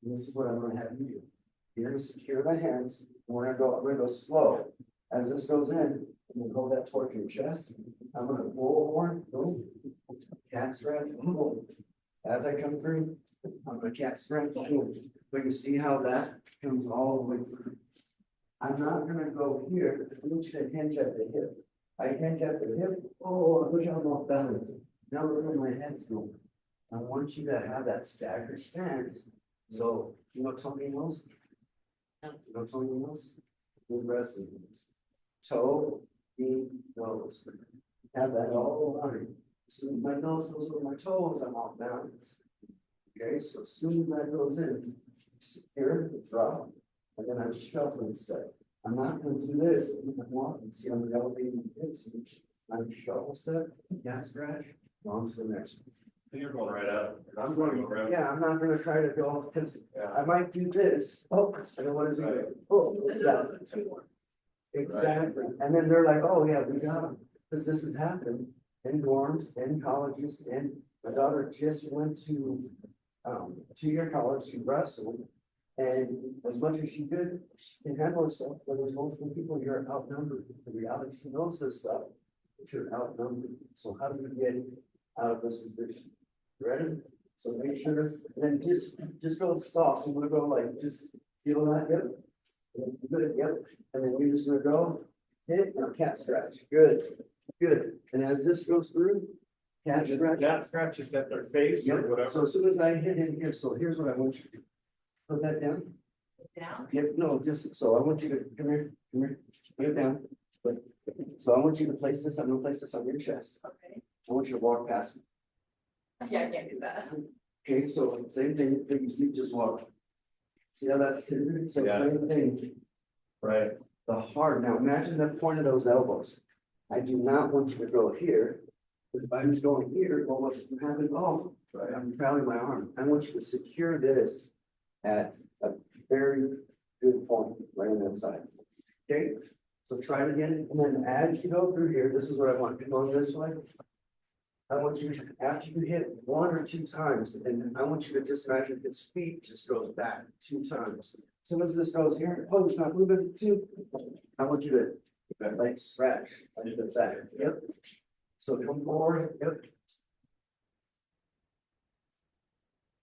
this is what I'm gonna have you do. You're gonna secure the hands. I'm gonna go slow. As this goes in, I'm gonna hold that towards your chest. I'm gonna blow a horn, boom, cat scratch, boom. As I come through, I'm gonna cat scratch, boom. But you see how that comes all the way through. I'm not gonna go here. I want you to hinge at the hip. I hinge at the hip. Oh, look how I'm off balance. Now look where my head's going. I want you to have that staggered stance. So, you know something else? You know something else? Good wrestling. Toe, knee, nose. Have that all aligned. So my nose goes over my toes, I'm off balance. Okay, so as soon as that goes in, secure, drop, and then I'm shuffling set. I'm not going to do this. I'm walking. See, I'm elevating the hips. I'm shuffle step, cat scratch, on to the next one. And you're going right up. I'm going, around. yeah, I'm not gonna try to go, because Yeah. I might do this. Oh, and then what is it? Oh, what's that? Two. Exactly. And then they're like, oh, yeah, we got them. Because this has happened in dorms, in colleges, and my daughter just went to 2-year college, she wrestled. And as much as she could, she can handle herself, but there's multiple people, you're outnumbered. The reality, she knows this stuff, but you're outnumbered. So how do you get out of this position? Ready? So make sure, and then just go soft, and we'll go like, just feel that, yep. Good, yep, and then you're just gonna go, hit, and cat scratch, good, good, and as this goes through, cat scratch. Cat scratches at their face or Yep, whatever. so as soon as I hit him here, so here's what I want you to do. Put that down, Down. yep, no, just, so I want you to, come here, put it down. But, so I want you to place this, I'm gonna place this on your chest, Okay. I want you to walk past me. Yeah, I can't do that. Okay, so same thing, that you see, just walk. See how that's, so Yeah. same thing. Right. The heart, now imagine the point of those elbows. I do not want you to go here. If I'm just going here, well, what's happening? Oh, right, I'm crowding my arm. I want you to secure this at a very good point, right on that side. Okay, so try it again, and then as you go through here, this is what I want. Come on this way. I want you, after you hit 1 or 2 times, and I want you to just imagine his feet just goes back 2 times. As soon as this goes here, oh, it's not moving, 2. I want you to like scratch, like the back, yep. So come forward, yep.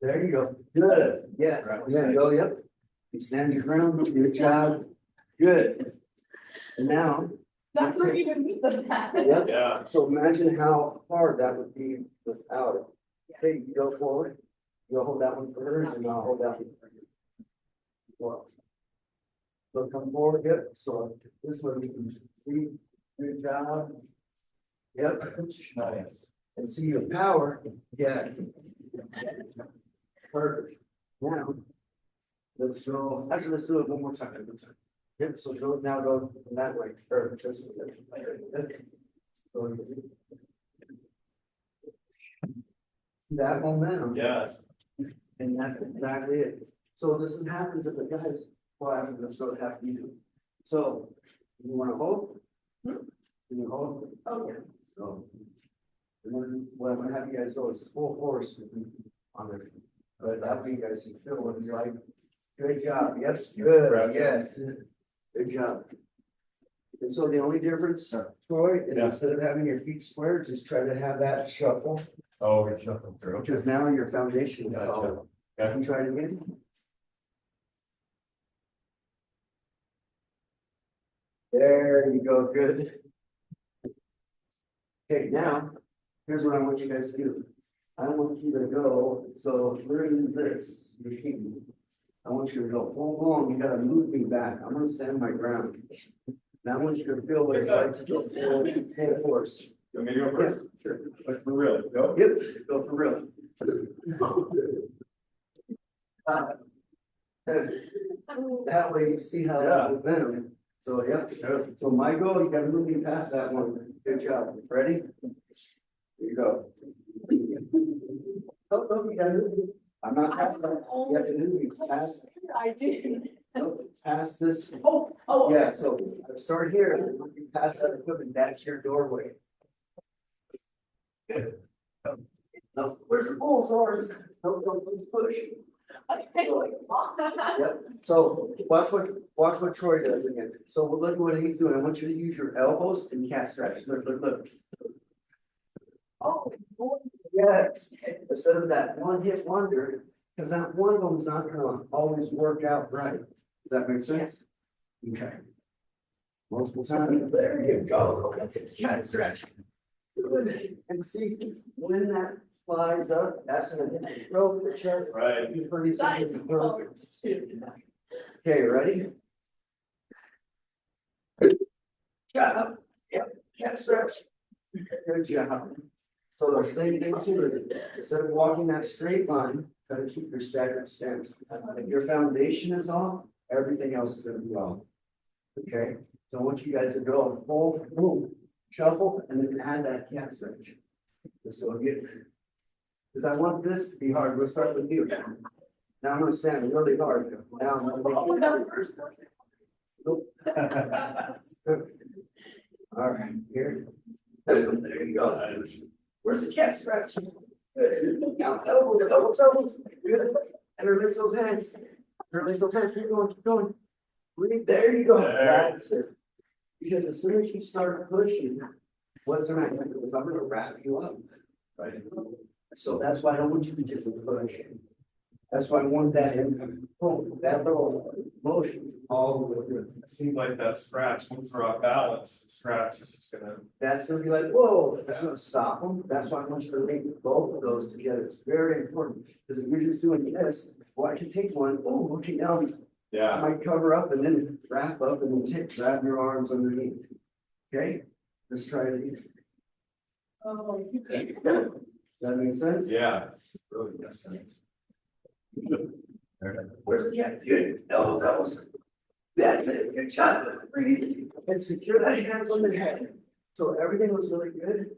There you go, good, yes, Right. there you go, yep. You stand your ground, good job, good. And now, That's not even me, but that. yep. Yeah. So imagine how hard that would be without it. Okay, you go forward, you'll hold that one for her, and I'll hold that one for you. Well. So come forward, yep, so this one you can see, good job. Yep, Nice. and see your power, yeah. Perfect, now. Let's go, actually, let's do it one more time. Yep, so go, now go that way, or this way. Go. That momentum. Yeah. And that's exactly it. So this is happens if the guys, well, I'm gonna sort of have to do. So, you wanna hold? You hold? Oh, yeah. So. And then what I'm gonna have you guys go is full force on it. But that way you guys can feel what it's like. Good job, yes, good, yes, good job. And so the only difference, Troy, is Yeah. instead of having your feet square, just try to have that shuffle, Oh, we're shuffling through. because now your foundation is Gotcha. solid. Okay. Can you try it again? There you go, good. Okay, now, here's what I want you guys to do. I want you to go, so we're gonna use this, your feet. I want you to go full on, you gotta move me back, I'm gonna stand my ground. Now I want you to feel what it's like to go full head force. You want me to go Yeah, first? sure. But for real, go. Yep, go for real. That way you see how Yeah. the momentum, so yep, so my goal, you gotta move me past that one, good job, ready? Here you go. Oh, no, you gotta move me. I'm not past that, you have to move me past, I did. past this, Oh. yeah, so I start here, and move you past that equipment, that's your doorway. Good. Now, where's the bull's arms? Don't push. Okay. Yep, so watch what Troy does again. So we'll look at what he's doing. I want you to use your elbows and cat scratch. Look. Oh. Yes, instead of that one hit wonder, because that one of them is not gonna always work out right. Does that make sense? Okay. Multiple times. There you go. That's a cat scratch. Good. And see, when that flies up, that's gonna hit the throat, the chest. Right. You're pretty That is simple. color too. Okay, ready? Good job. Yep, cat stretch. Good job. So the same thing too is instead of walking that straight line, try to keep your staggered stance. If your foundation is off, everything else is gonna be off. Okay, so I want you guys to go full boom, shuffle, and then add that cat stretch. So again. Because I want this to be hard. We'll start with you. Now I'm gonna stand really hard. Now I'm Oh, gonna. no, first. Nope. All right, here. There you go. Where's the cat scratch? Good. Now, elbows. Good. And release those hands. Release those hands. Keep going, keep going. Breathe. There you go. That's it. Because as soon as you start pushing, what's gonna happen is I'm gonna wrap you up. Right? So that's why I don't want you to just push. That's why I want that that little motion all the way through. It seems like that scratch, once they're off balance, the scratch is just gonna. That's gonna be like, whoa, that's gonna stop them. That's why I want you to link both of those together. It's very important. Because if you're just doing this, well, I can take one, oh, okay, now I Yeah, might cover up and then wrap up and then grab your arms underneath. Okay, let's try it again. Oh, okay. Does that make sense? yeah, really makes sense. Where's the cat? Good. Elbows. That's it. Good job. Breathe. And secure that hands on the head. So everything was really good.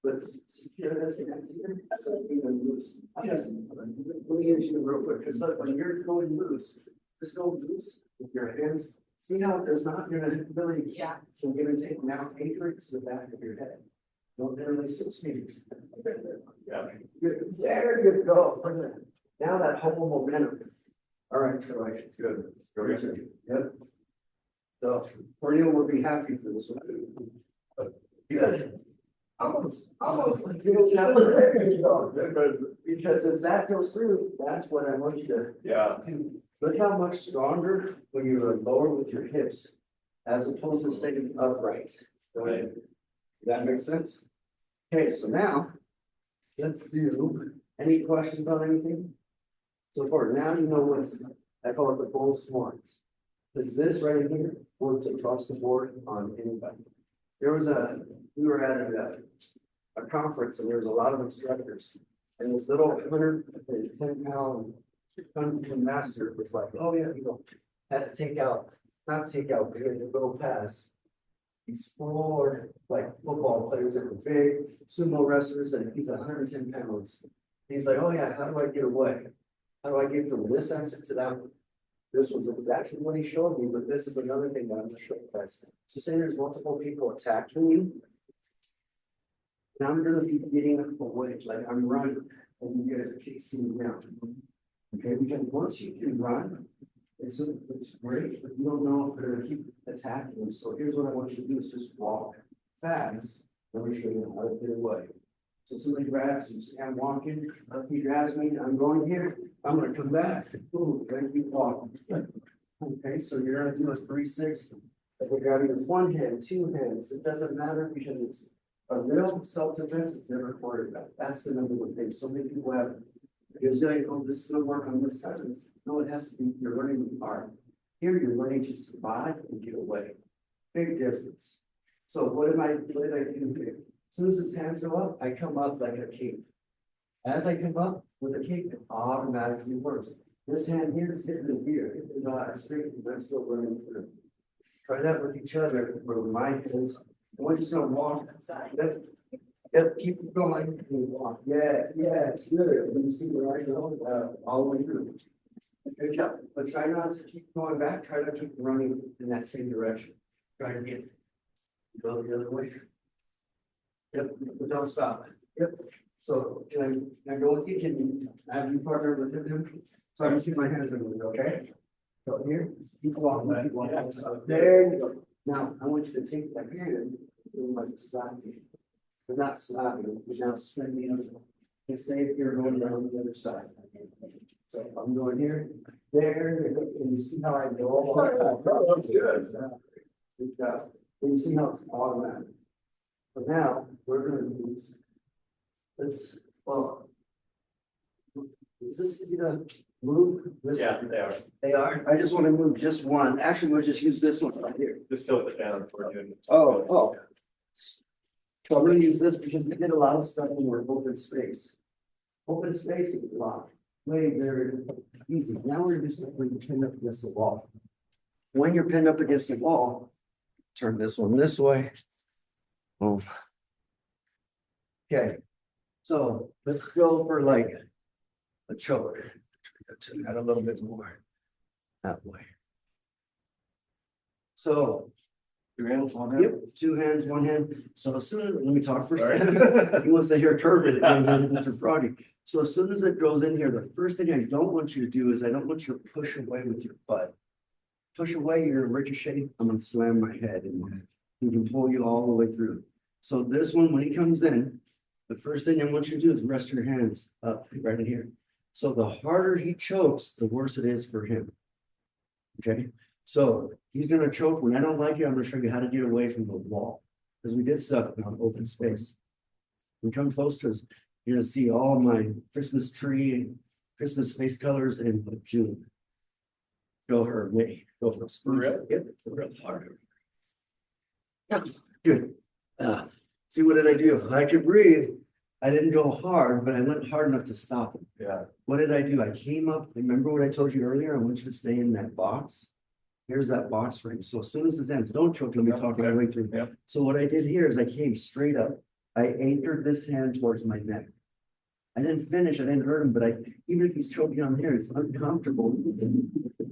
But secure this hands here. So even loose. Let me use you real quick. Because look, when you're going loose, just go loose with your hands. See how there's not gonna really Yeah. so you're gonna take now anchor to the back of your head. Don't literally 6 meters. Yeah. Good. There you go. Now that whole momentum. All right, so it's good. Yep. So Cornel will be happy for this one. Good. Almost like you don't have to. Because as that goes through, that's what I want you to Yeah, do. Look how much stronger when you're lower with your hips as opposed to staying upright. right. Does that make sense? Okay, so now let's do any questions on anything? So far, now you know what's, I call it the gold swans. Because this right here works across the board on anybody. We were at a conference and there was a lot of instructors. And this little 110-pound Kung Fu master was like, oh yeah, you know, had to take out, not take out, but he had to go past these 4 like football players that were big sumo wrestlers, and he's 110 pounds. He's like, oh yeah, how do I get away? How do I get from this exit to that one? This was exactly what he showed me, but this is another thing that I'm gonna show you guys. So say there's multiple people attacking you. Now I'm gonna be getting away, like I'm running, and you guys are chasing me down. Okay, because once you can run, it's great, but you don't know if they're gonna keep attacking you. So here's what I want you to do is just walk fast. Let me show you how to get away. So somebody grabs you, say I'm walking, he grabs me, I'm going here, I'm gonna come back, boom, then you walk. Okay, so you're gonna do a 360. If we're grabbing with 1 hand, 2 hands, it doesn't matter because it's a real self-defense is never quarterback. That's the number one thing. So many people have, you're saying, oh, this is gonna work on this side. No, it has to be, you're learning the art. Here, you're learning to survive and get away. Big difference. So what did I do here? As soon as his hands go up, I come up like a cape. As I come up with a cape, it automatically works. This hand here is hitting his ear, hitting his eye straight, and I'm still running through. Try that with each other, where my hands, and we're just gonna walk inside. Yep, keep it going. Walk. Yes, good. And you see where I go, all the way through. Good job. But try not to keep going back. Try to keep running in that same direction. Try to get go the other way. Yep, but don't stop. Yep. So can I go with you? Can you have you partner with him? So I'm just keep my hands on you, okay? So here, keep walking, keep walking. There you go. Now I want you to take that hand and like slap you. But not slapping, but now spin the other one. And say if you're going around the other side. So I'm going here, there, and you see how I go? That's good. Good job. And you see how it's automatic. But now we're gonna use. Is this easy to move? This- Yeah, they are. They are. I just want to move just one. Actually, we'll just use this one right here. Just tilt it down for you. Oh. So I'm gonna use this because we did a lot of stuff when we're open space. Open space is a lot, way very easy. Now we're just simply pinned up against the wall. When you're pinned up against the wall, turn this one this way. Boom. Okay, So let's go for like a choke. Turn that a little bit more that way. So, Two hands, one yep, 2 hands, 1 hand. So as soon as, let me talk first. He wants to hear turbid and then Mr. Froggy. So as soon as it goes in here, the first thing I don't want you to do is I don't want you to push away with your butt. Push away, you're gonna ricochet. I'm gonna slam my head and he can pull you all the way through. So this one, when he comes in, the first thing I want you to do is rest your hands up right in here. So the harder he chokes, the worse it is for him. Okay, so he's gonna choke. When I don't like it, I'm gonna show you how to get away from the wall. Because we did stuff in open space. We come close to us, you're gonna see all my Christmas tree, Christmas face colors in June. Go her way, go for a spruce. Get real hard. Yeah, good. See, what did I do? I could breathe. I didn't go hard, but I went hard enough to stop him. Yeah. What did I do? I came up, remember what I told you earlier? I want you to stay in that box. Here's that box frame. So as soon as this ends, don't choke, you'll be talking all the way through. Yep. So what I did here is I came straight up. I anchored this hand towards my neck. I didn't finish, I didn't hurt him, but even if he's choking on here, it's uncomfortable.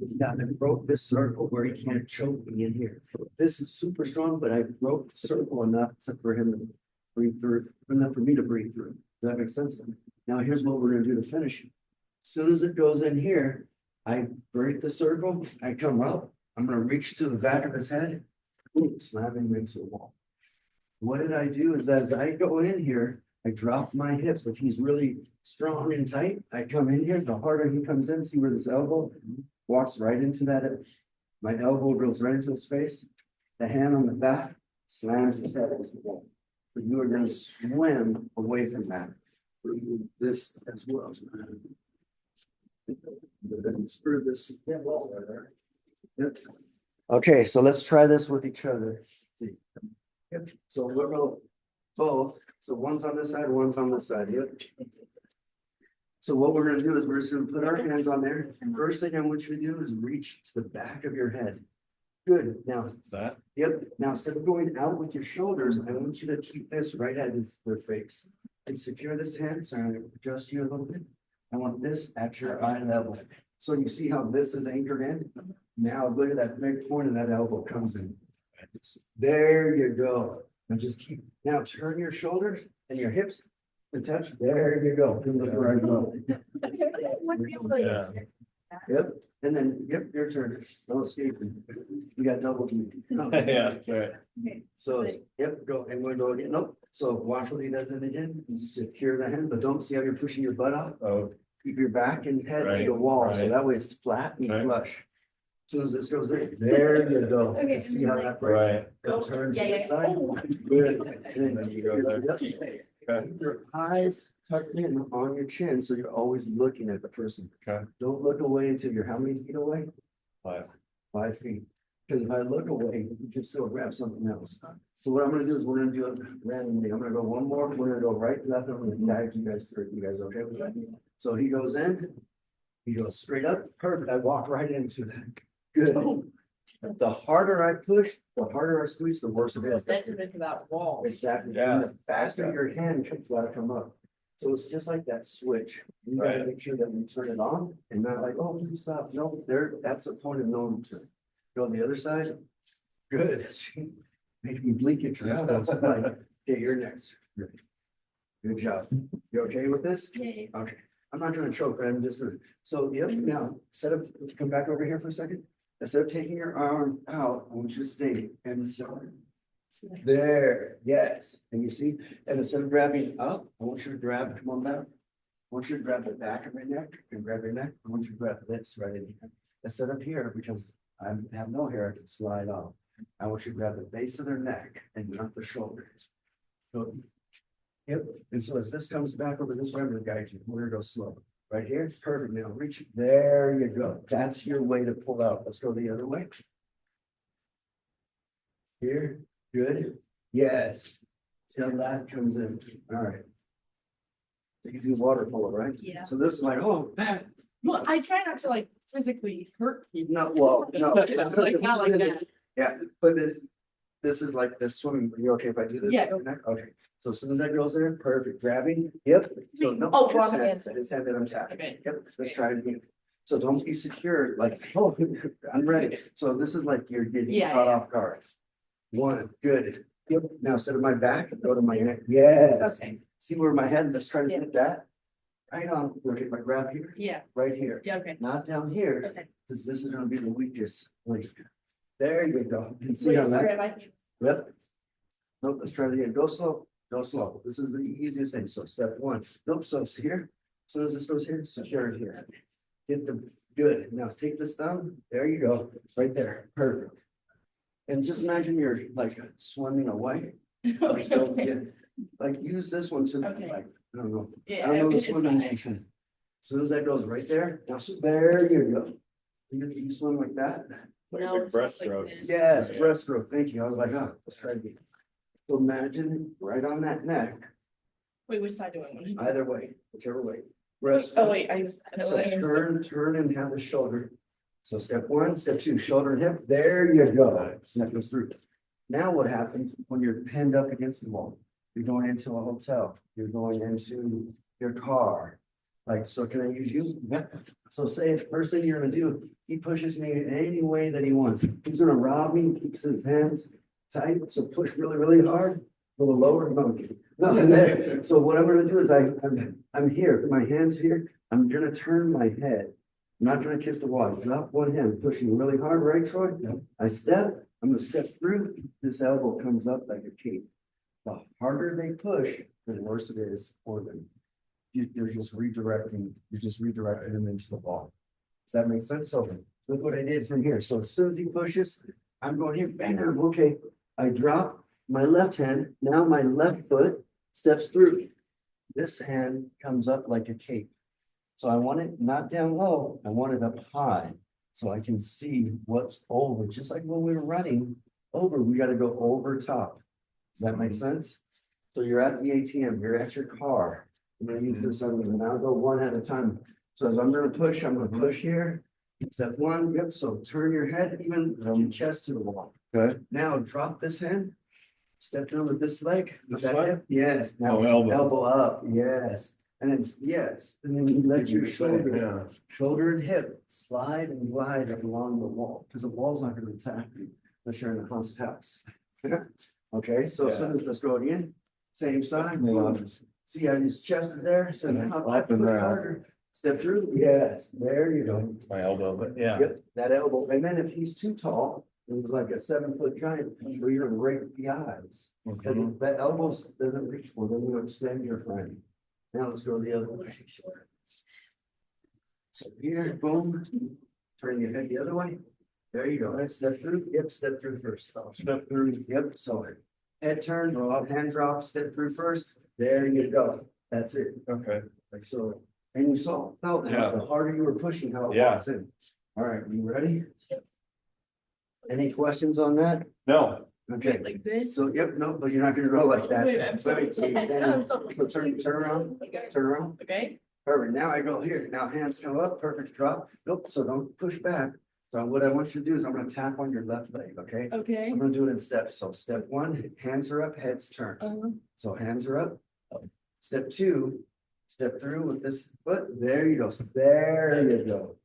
It's got, I broke this circle where he can't choke me in here. This is super strong, but I broke the circle enough for him to breathe through, enough for me to breathe through. Does that make sense? Now here's what we're gonna do to finish. As soon as it goes in here, I break the circle, I come up, I'm gonna reach to the back of his head, slam him into the wall. What did I do is as I go in here, I drop my hips. If he's really strong and tight, I come in here. The harder he comes in, see where this elbow walks right into that. My elbow goes right into his face. The hand on the back slams his head into the wall. But you are going to swim away from that. This as well. Screw this. Yep. Okay, so let's try this with each other. See. Yep. So we're going both. So one's on this side, one's on this side. Yep. So what we're gonna do is we're just gonna put our hands on there. And first thing I want you to do is reach to the back of your head. Good. Now, That. yep. Now instead of going out with your shoulders, I want you to keep this right at their face and secure this hand. So I'm gonna adjust you a little bit. I want this at your eye level. So you see how this is anchored in? Now look at that big point of that elbow comes in. There you go. Now just keep, now turn your shoulders and your hips to touch. There you go. Good look where I go. Yeah. Yep. And then, yep, your turn. Don't escape. You got double duty. Yeah, that's right. So, yep, go and we'll go again. Nope. So watch what he does it again. You secure the hand, but don't see how you're pushing your butt out. Oh, Keep your back and head to Right, the wall. So right. that way it's flat and Right. flush. As soon as this goes in, there you go. Okay, You see how that breaks? right. Go turn to Yeah, the yeah. side. Oh. Good. And Then then you go there. Yep. Okay. Your eyes tucked in on your chin, so you're always looking at the person. Okay. Don't look away until you're how many feet away? 5. 5 feet. Because if I look away, you can still grab something else. So what I'm gonna do is we're gonna do it randomly. I'm gonna go one more. We're gonna go right, left. I'm gonna guide you guys through. You guys okay with that? So he goes in. He goes straight up. Perfect. I walk right into that. Good. The harder I push, the harder I squeeze, the worse it is. Send him into that wall. Exactly. Yeah. And the faster your hand comes, gotta come up. So it's just like that switch. You gotta Right. make sure that you turn it on and not like, oh, please stop. No, there, that's a point of no return. Go on the other side. Good. See, make me blink at your elbows. Like, okay, you're next. Good job. You okay with this? Yeah. Okay. I'm not gonna choke, but I'm just gonna, so yep, now, instead of, come back over here for a second. Instead of taking your arm out, I want you to stay and so. There, yes, and you see, and instead of grabbing up, I want you to grab, come on down. I want you to grab the back of my neck and grab your neck. I want you to grab this right in here. Instead of here, because I have no hair, I can slide off. I want you to grab the base of their neck and not the shoulders. So, yep, and so as this comes back over this way, I'm gonna guide you. We're gonna go slow. Right here, perfect. Now reach, there you go. That's your way to pull out. Let's go the other way. Here, good. Yes. Till that comes in. All right. So you do water polo, right? Yeah. So this is like, oh, bad. Well, I try not to like physically hurt people. No, well, no. Like, not like that. Yeah, but this, this is like the swimming, are you okay if I do this? Yeah, go. Okay, so as soon as that goes there, perfect, grabbing, yep. So no, Oh, this wrong hand, hand. this hand that I'm tapping, Okay. yep, let's try it again. So don't be secure, like, oh, I'm ready, so this is like you're getting Yeah, caught yeah. off guard. One, good, yep, now instead of my back, go to my neck, yes. Okay. See where my head, let's try to Yeah. get that. Right on, okay, if I grab here, Yeah, right here, yeah, okay, not down here, okay. because this is gonna be the weakest link. There you go, you can see Wait, on that. sorry, am I- Yep. Nope, let's try it again. Go slow, go slow. This is the easiest thing. So step one, nope, so it's here. As soon as this goes here, secure it here. Get the, good. Now take this thumb. There you go, right there. Perfect. And just imagine you're like swimming away. Okay, So, okay. yeah, like use this one to Okay. like, I don't know. I Yeah, don't know the it's swimming fine. motion. As soon as that goes right there, now so there you go. You swim like that. Like No, a it's not breaststroke. like this. Yes, Yeah. breaststroke. Thank you. I was like, oh, let's try it again. So imagine right on that neck, Wait, which side do I want? either way, whichever way. Breast. Oh, wait, I know So what I understand. turn and have the shoulder. So step one, step two, shoulder and hip. There you go. Nice. That goes through. Now what happens when you're pinned up against the wall? You're going into a hotel, you're going into your car. Like, so can I use you? Yeah. So say the first thing you're gonna do, he pushes me any way that he wants. He's gonna rob me, keeps his hands tight, so push really, really hard. A little lower, nothing there. So what I'm gonna do is I'm here, my hand's here, I'm gonna turn my head. I'm not gonna kiss the wall, drop one hand, pushing really hard, right, Troy? I step, I'm gonna step through, this elbow comes up like a cape. The harder they push, the worse it is for them. You're just redirecting them into the ball. Does that make sense? So look what I did from here. So as soon as he pushes, I'm going here, bam, okay. I drop my left hand, now my left foot steps through. This hand comes up like a cape. So I want it not down low, I want it up high. So I can see what's over, just like when we were running over, we gotta go over top. Does that make sense? So you're at the ATM, you're at your car. I'm gonna use this other one, and I'll go one at a time. So as I'm gonna push here. Step one, yep, so turn your head, even your chest to the wall. Okay. Now drop this hand. Step through with this leg. With This that way? hip. Yes, now Oh, elbow. elbow up, yes. And then, yes, and then you let your shoulder and hip slide and glide along the wall, because the wall's not gonna attack you unless you're in a haunted house. Okay, so as soon as let's go again, same side. See how his chest is there, so now I Up and push down. harder, step through, yes, there you go. My elbow, but yeah. Yep, that elbow, and then if he's too tall, it was like a 7-foot giant, where you're gonna break the eyes. Mhm. And the elbows doesn't reach for them, you extend your frame. Now let's go the other way. So here, boom, turn your head the other way. There you go, step through, yep, step through first. Step through, yep, so head turn, hand drop, step through first, there you go, that's it. Okay. Like so, and you felt Yeah. how the harder you were pushing, how it Yeah. walks in. All right, you ready? Any questions on that? No. Okay, Like this? so, yep, no, but you're not gonna go like that. Wait, I'm sorry. Wait, so you're I'm standing- sorry. so turn around, turn around. Okay, Perfect, now I go here, now hands come up, perfect drop, nope, so don't push back. So what I want you to do is I'm gonna tap on your left leg, okay? okay. I'm gonna do it in steps, so step one, hands are up, heads turn, so hands are up. Step two, step through with this foot, there you go, so there you go.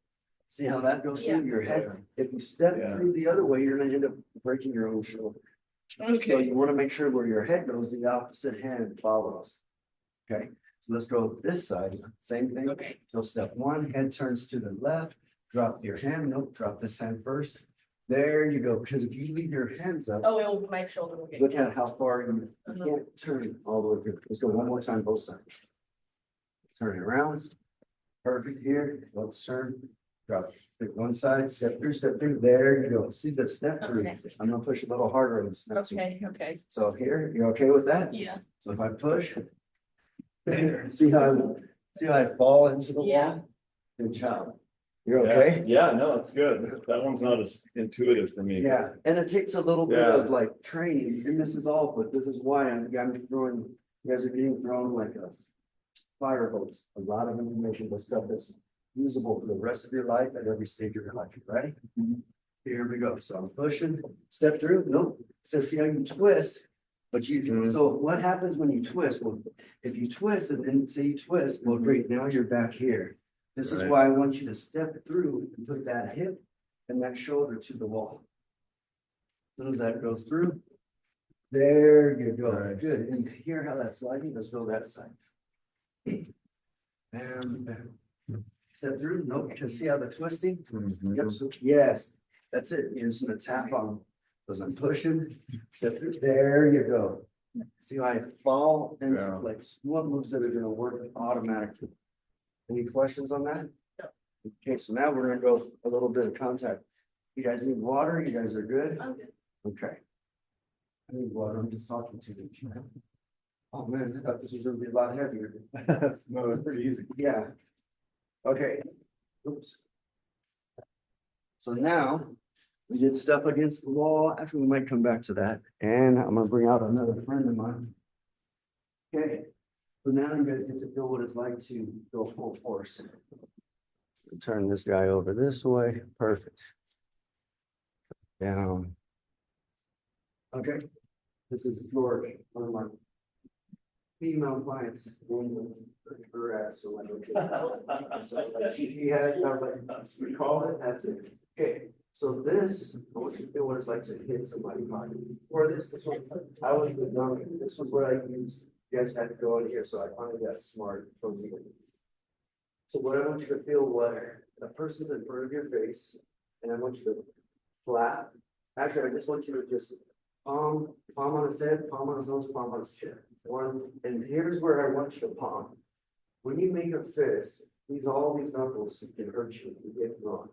See how that goes through your head? If you step Yeah. through the other way, you're gonna end up breaking your own shoulder. So Okay, you wanna make sure where your head goes, the opposite hand follows. Okay, so let's go this side, same thing. okay. So step one, head turns to the left, drop your hand, nope, drop this hand first. There you go, because if you leave your hands up, Oh, it will, my shoulder will get. look at how far you can't turn all the way through. Let's go one more time, both sides. Turn it around. Perfect here, let's turn, drop, pick one side, step through, there you go. See the step through? Okay. I'm gonna push a little harder on the step. through. Okay, So here, you okay with that? yeah, So if I push. See how I fall into the Yeah. wall? Good job. You're okay? Yeah, no, it's good. That one's not as intuitive for me. Yeah, and it takes a little bit Yeah. of like training, and this is all, but this is why I'm throwing, you guys are getting thrown like a fire hose. A lot of information, but stuff that's usable for the rest of your life at every stage of your life. You ready? Here we go. So I'm pushing, step through, nope. So see how you twist, but you can, so what happens when you twist? Well, if you twist and then say you twist, well, great, now you're back here. This is Right. why I want you to step through and put that hip and that shoulder to the wall. As soon as that goes through, there you go, Right. good, and you hear how that's sliding, let's go that side. Bam, bam. Step through, nope, you can see how the twisting? Yep, so, yes, that's it, you're just gonna tap on, as I'm pushing, step through, there you go. See how I fall into Yeah. place, what moves that are gonna work automatically? Any questions on that? No. Okay, so now we're gonna go a little bit of contact. You guys need water, you guys are good? I'm good. Okay. I need water, I'm just talking to you. Oh man, I thought this was gonna be a lot heavier. No, it's pretty easy. Yeah. Okay. Oops. So now, we did stuff against the wall, actually, we might come back to that, and I'm gonna bring out another friend of mine. Okay, so now you guys get to feel what it's like to go full force. Turn this guy over this way, perfect. Down. Okay, this is George, one of my female clients. Her ass, so she had, I was like, we call it, that's it. Okay, so this, I want you to feel what it's like to hit somebody hard. Or this was, I was the dummy, this was what I used, you guys had to go in here, so I finally got smart. So what I want you to feel, what a person's in front of your face, and I want you to clap. Actually, I just want you to just palm on his head, palm on his nose, palm on his chin. One, and here's where I want you to palm. When you make a fist, all these knuckles can hurt you if you get wrong.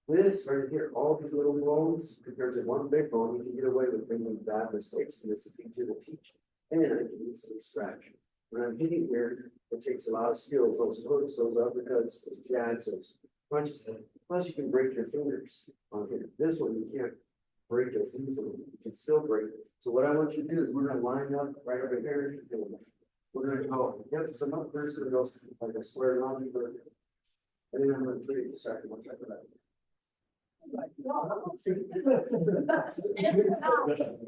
This right here, all these little bones compared to one big bone, you can get away with making bad mistakes, and this is easier to teach. And I can easily scratch. When I'm hitting here, it takes a lot of skills, those hooks, those uppercuts, those jabs, those punches. Plus you can break your fingers on here. This one, you can't break as easily, you can still break it. So what I want you to do is we're gonna line up right over here. We're gonna go, yep, so my person goes like a square line, and then I'm gonna treat it, sorry, one check that.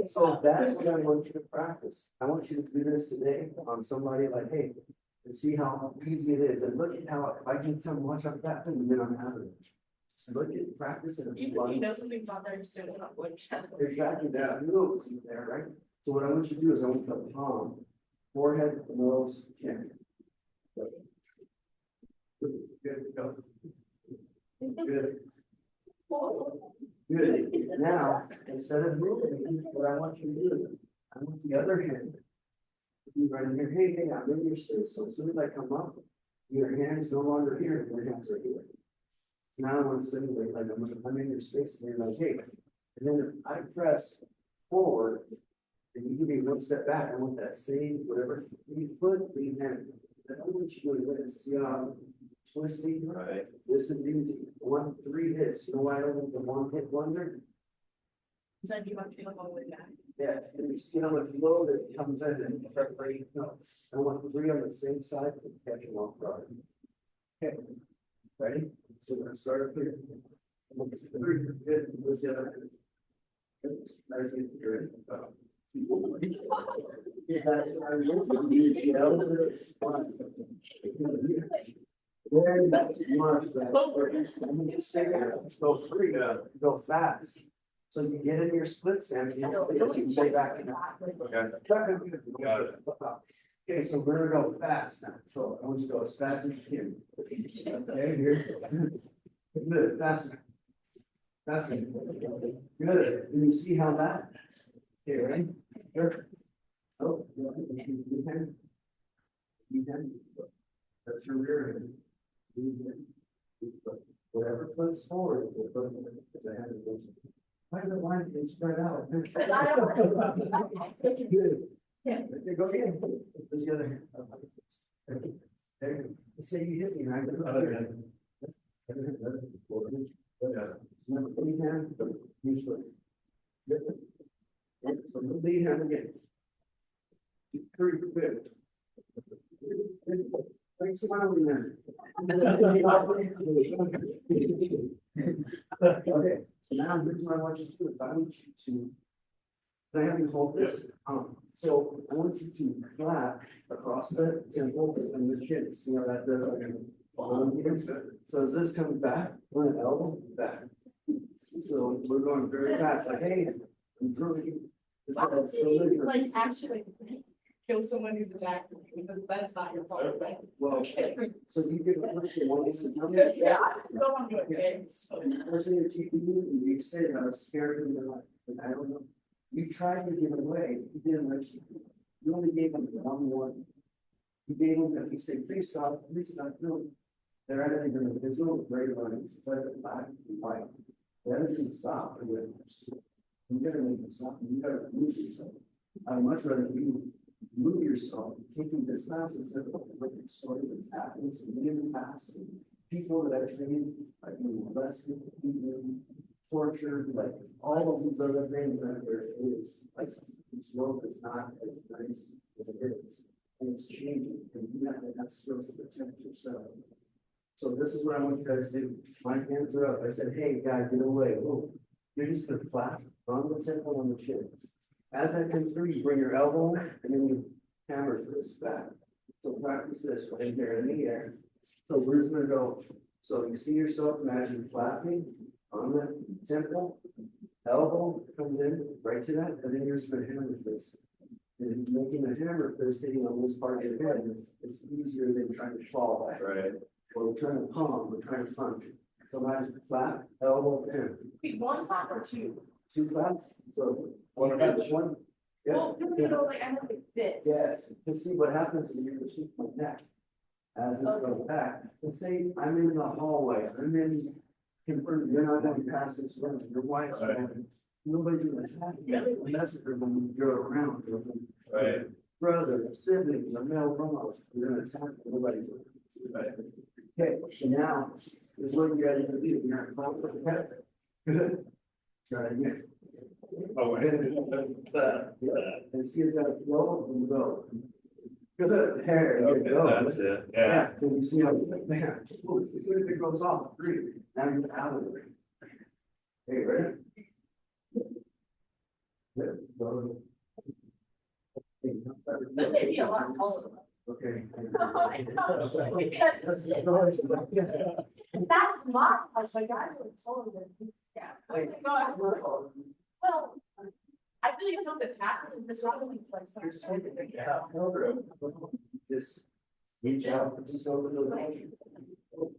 So that's what I want you to practice. I want you to do this today on somebody like, hey, and see how easy it is. And look at how I can tell them, watch out that thing, and then I'm out of it. So look at practice and Even if you know something's not there, just do it, not going to. exactly that. Moves there, right? So what I want you to do is I want the palm, forehead, nose, chin. Good, go. Good. Good. Now, instead of moving, what I want you to do is, I want the other hand. You right in here, hey, I'm in your space. So as soon as I come up, your hand is no longer here, your hands are here. Now I want to simulate like I'm in your space and you're like, hey, and then if I press forward, and you give me one step back, I want that same, whatever, lead foot, lead hand. I don't want you to let it see how twisting. Right. This is easy. 1, 3 hits. You know why I don't want the one hit wonder? So you want to go all the way back. Yeah, and you see how much low that comes in and preparation. No, I want 3 on the same side to catch them off guard. Okay, ready? So we're gonna start up here. 3, good. Where's the other? Good. There's the good. Very much. So free, go fast. So you get in your split stance, you can stay back. Okay. Got it. Okay, so we're gonna go fast now. So I want you to go as fast as you can. Okay, here. Good, fast. Fast. Good. And you see how that? Okay, ready? Sure. Oh, you can. You can. That's your rear end. Whatever puts forward, will put the hand of the. Why is the line being spread out? Good. Yeah. Okay, go again. There's the other hand. There you go. Let's say you hit me, right? Remember, lead hand, use foot. Good. So lead hand again. 3, good. Thanks, smile again. Okay, so now here's what I want you to do, is I want you to Can I have you hold this? So I want you to clap across the temple and the chin, see how that does, like, here. So as this comes back, we're an elbow back. So we're going very fast, like, hey, I'm really. Why would you like actually kill someone who's attacking you? Because that's not your fault, right? Well, Okay. so you give a person one. Yeah, I don't want to do it, James. Person that you do, you say that I'm scared of your life, but I don't know. You tried to give it away, you didn't let you. You only gave them one. You gave them, if you say, please stop, no. They're not even, there's no great lines, it's like a black and white. That doesn't stop the winners. You gotta make them stop, you gotta move yourself. I'd much rather you move yourself, taking this class and said, look at stories that's happening to me in the past. People that I've trained, like molested, people, tortured, like all of these other things that there is, like this world is not as nice as it is. And it's changing, and you have to have skills to protect yourself. So this is what I want you guys to do. My hands are up. I said, hey, guy, get away. Oh, you're just gonna flap on the temple on the chin. As that comes through, you bring your elbow and then you hammer this back. So practice this right there in the air. So we're just gonna go. So you see yourself, imagine flapping on the temple, elbow comes in right to that, and then you're just gonna hammer fist. And making a hammer fist hitting on this part of your head, it's easier than trying to fall back. Right. Or we're trying to palm, we're trying to punch. So imagine flap, elbow, in. Wait, one clap or two? Two claps, so One of each. one. Yeah. Well, you know, like I'm like this. Yes, you can see what happens when you shoot my neck. As this goes back, and say, I'm in the hallway, I'm in, you're not going past this room, your wife's Right. going, nobody's gonna attack you, unless it's when you go around. Right. Brother, siblings, or male promotes, you're gonna attack nobody. Right. Okay, so now, this is what you guys are gonna do, you're gonna follow the head. Good. Try it again. Oh, And see, it's gotta flow and go. Good, there you Okay, go. that's it. Yeah. Can you see how, man, what if it goes off, three, now you're out of there. Hey, ready? Good, go. That may be a lot taller. Okay. Oh, I know. That's not, like guys are taller than, yeah. Wait. Well, I feel like it's not the tackle, it's not really like. Just reach out, just open the leg.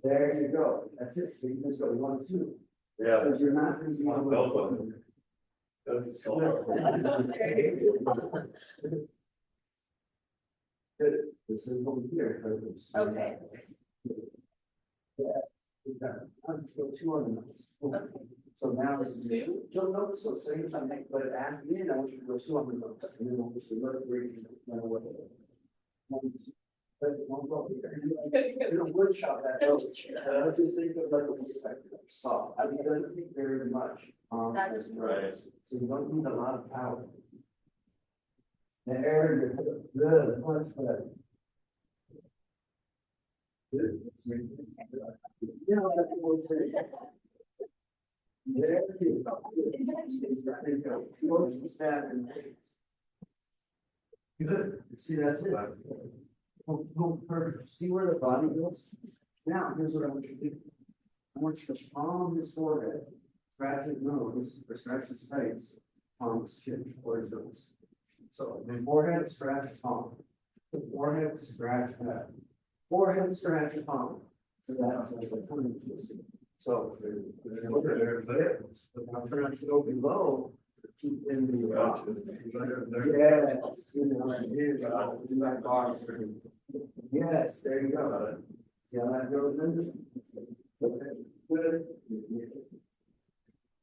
There you go, that's it, so you just go 1, 2. Yeah. Because you're not using. My elbow. Good, this is over here. Okay. Yeah. We've got, go 2 on the nose. Okay. So now this is. Two? You'll notice, so same time, but at the end, I want you to go 2 on the nose, and then I want you to let it breathe, run away. But one go here. You don't wood chop that. I just think of like a wood chop, soft, I mean, it doesn't take very much. That's right. So you don't need a lot of power. There, good, much better. Good. You know, that's what we're saying. There it is. There you go. Close the stab and. Good, see, that's it. Go perfect. See where the body goes? Now, here's what I want you to do. I want you to palm his forehead, scratch his nose, or scratch his face, palm his chin, or his nose. So the forehead, scratch palm. The forehead, scratch head. Forehead, scratch palm. So that's like a tongue twisting. So there's it. But now turn to go below. Keep in the yes, you know, here you go. Do that box. Yes, there you go. See how that goes in? Okay, good.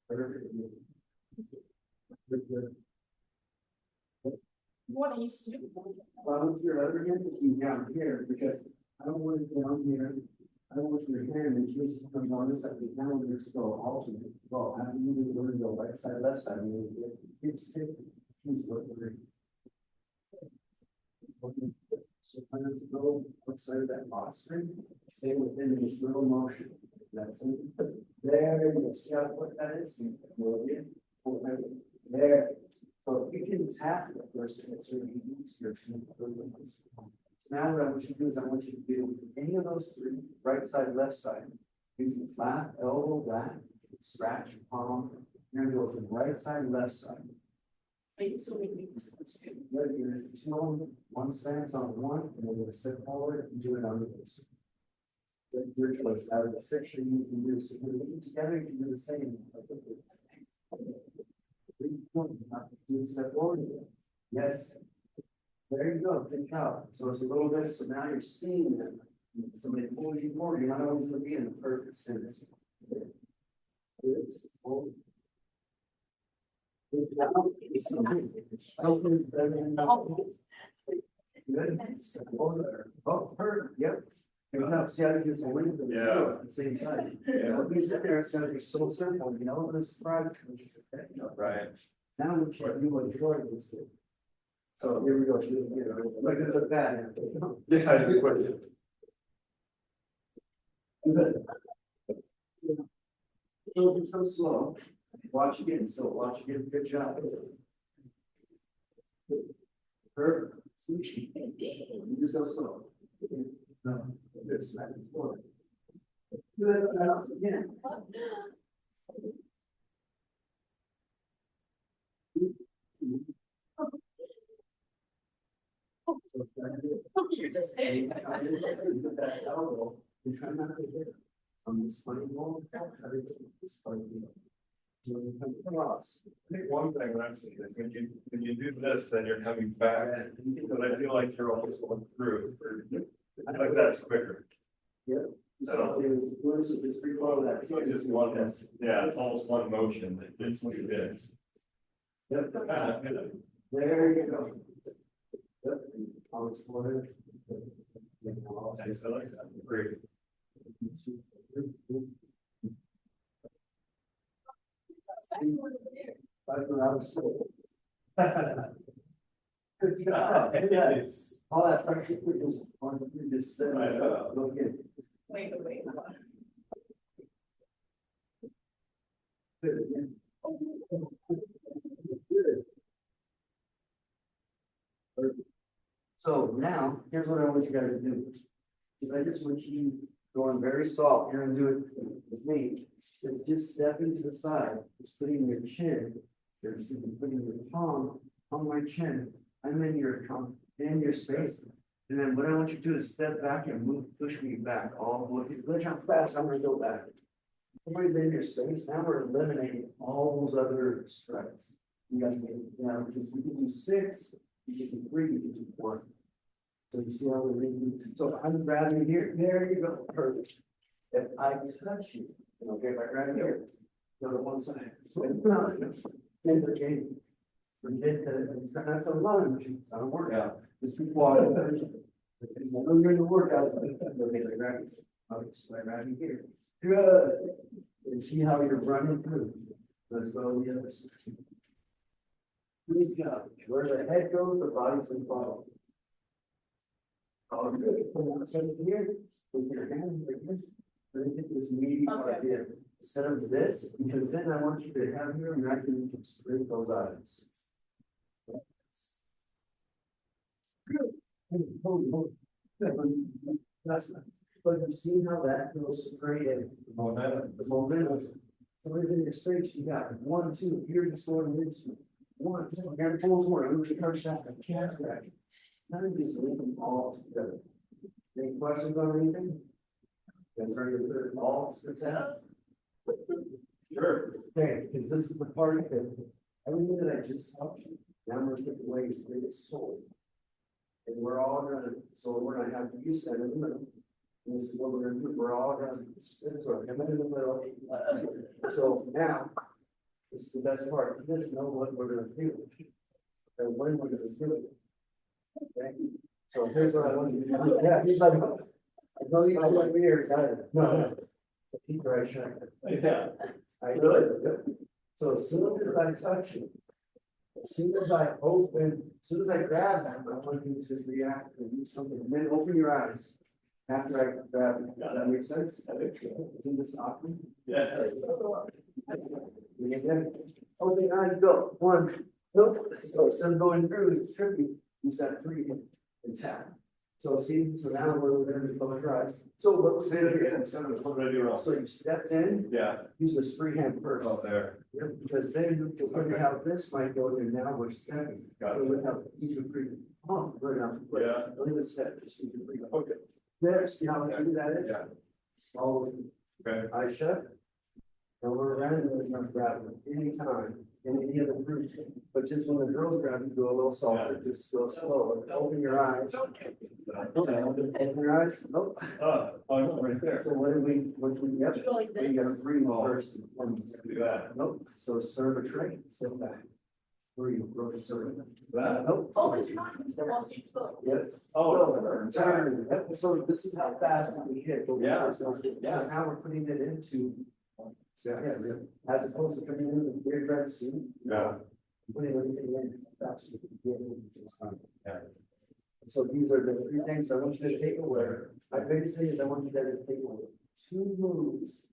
Perfect. Good. What I used to do. Well, your other hand will be down here because I don't want it down here. I don't want your hand in case it comes on this side, because now we're just go alternate. Well, how do you do it? Go right side, left side? It's choose what we're. So kind of go outside of that box ring, stay within this little motion. That's it. There, you see how quick that is? There. So if you tap it first, and it's really easier to. Now what I want you to do is I want you to do any of those three, right side, left side. Using flat, elbow, back, scratch, palm. You're gonna go from right side, left side. Wait, so we need to. You're gonna two on one stance on one, and then you're gonna step forward and do it on the other. Your choice. Out of the six, you can do this. If you do together, you can do the same. Do step forward. Yes. There you go. Good job. So it's a little bit. So now you're seeing them. Somebody pulls you forward. You're not always going to be in the perfect stance. It's good. Something's better than nothing. Good. Oh, perfect. Yep. See how you just went into the Yeah. at the same time. Yeah. What you sit there, it's gonna be so simple, you know, and it's surprising. Right. Now we should do what Jordan was doing. So here we go. Look at that. Yeah, I do question. Good. So slow. Watch again. So watch again. Good job. Perfect. You just go slow. No, it's back and forth. Good. Again. You're just saying. On this funny wall, this funny wall. I think one thing that I'm seeing is when you do this, then you're coming back, but I feel like you're always going through. I think that's quicker. Yeah. So it was just recall that. So it's just one, yeah, it's almost one motion that it's what it is. Yep. There you go. Yep. I'll explore it. Thanks, I like that. Great. Good job. Yes. All that pressure was on you just said. Look at. Wait. Good again. So now, here's what I want you guys to do. Is I just want you going very soft. You're gonna do it with me. It's just stepping to the side. It's putting your chin. You're putting your palm on my chin. I'm in your palm in your space. And then what I want you to do is step back and move, push me back all the way. Look how fast I'm gonna go back. Everybody's in your space. Now we're eliminating all those other strikes. You guys can, now because we can do 6, you can do 3, you can do 1. So you see how we're reading. So I'm grabbing here. There you go. Perfect. If I touch you, okay, if I grab here, go to one side. So in the game. Forget that that's a lunge. It's not a workout. Just keep walking. When you're in the workout, okay, I grab you. Okay, so I grab you here. Good. And see how you're running through. Let's go to the other side. Good job. Where the head goes, the body's going to follow. Oh, good. Come on, so here, with your hand like this, let me get this meaty part here. Instead of this, because then I want you to have your neck and you can straight those eyes. Good. That's not. But you see how that goes straight in. The momentum. Somebody's in your straight, you got 1, 2, you're just going into 1, 2, I got 4 more, I'm gonna touch that, I can't scratch. None of these link them all together. Any questions on anything? Then ready to put it all to the test? Sure. Okay, because this is the part that everything that I just taught you, now I'm gonna take away his greatest soul. And we're all gonna, so we're gonna have you stand in the middle. This is what we're gonna do, we're all gonna, come in the middle. So now, this is the best part, you guys know what we're gonna do. And when we're gonna do it. Okay, so here's what I want you to do. Yeah, he's like, I know you guys like me here excited. No. Keep your eyes shut. Yeah. I do it. So as soon as I touch you, as soon as I open, as soon as I grab them, I want you to react and do something, and then open your eyes. After I grab it, does that make sense? Isn't this awkward? Yeah. Okay, eyes go. 1, Nope, so instead of going through, it should be, you set free and tap. So see, so now we're gonna close your eyes. So look, say it again. What did I do wrong? So you stepped in, Yeah, use this free hand first. oh, there, Yeah, because then, because look at how this might go in, now we're stepping. got So it. look how easy free. Oh, look now. Look. Yeah. Don't even step, just use your free. Okay. There, see how easy that is? Yeah. All Okay. eyes shut. And we're around and we're not grabbing anytime in any of the groups. But just when the girls grab you, go a little softer, just go slow. Open your eyes. Open your eyes. Nope. Oh, right there. So what do yep. You go like We gotta this. breathe first. Do that. Nope. So serve a tray, step back. Breathe, serve. That? Nope. Oh, because you're not used to walking slow. Yes. Oh, Turn. Yep. So this is how fast we hit. Yeah. That's how we're putting it into. So, yes, as opposed to coming in with very red suit. Yeah. Putting everything in. That's what you get. Yeah. So these are the three things I want you to take away. My biggest thing is I want you guys to take away 2 moves.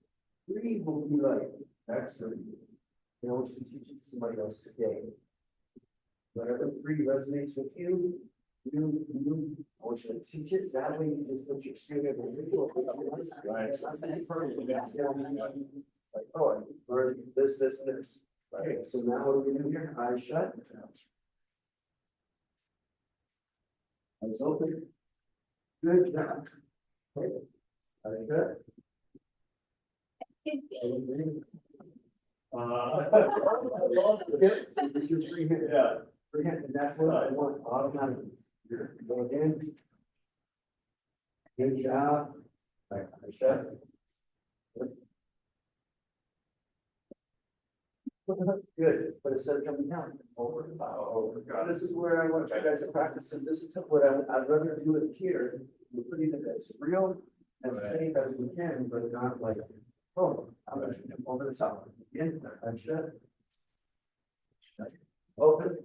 3 will be like, that's really good. And I want you to teach it to somebody else today. Whatever 3 resonates with you, I want you to teach it. That way you just put your spirit in the Right. like, oh, or this, and this. Okay, so now what do we do here? Eyes shut. Eyes open. Good job. Okay. Eyes shut. Good. So this is your free hand. Yeah. Free hand, and that's what I want automatically. Here, go again. Good job. Right, eyes shut. Good, but instead of coming down, over. This is where I want you guys to practice, because this is what I'd rather do it here. We're putting it as real and safe as we can, but not like, oh, I'm gonna jump over the top. Again, I should. Open.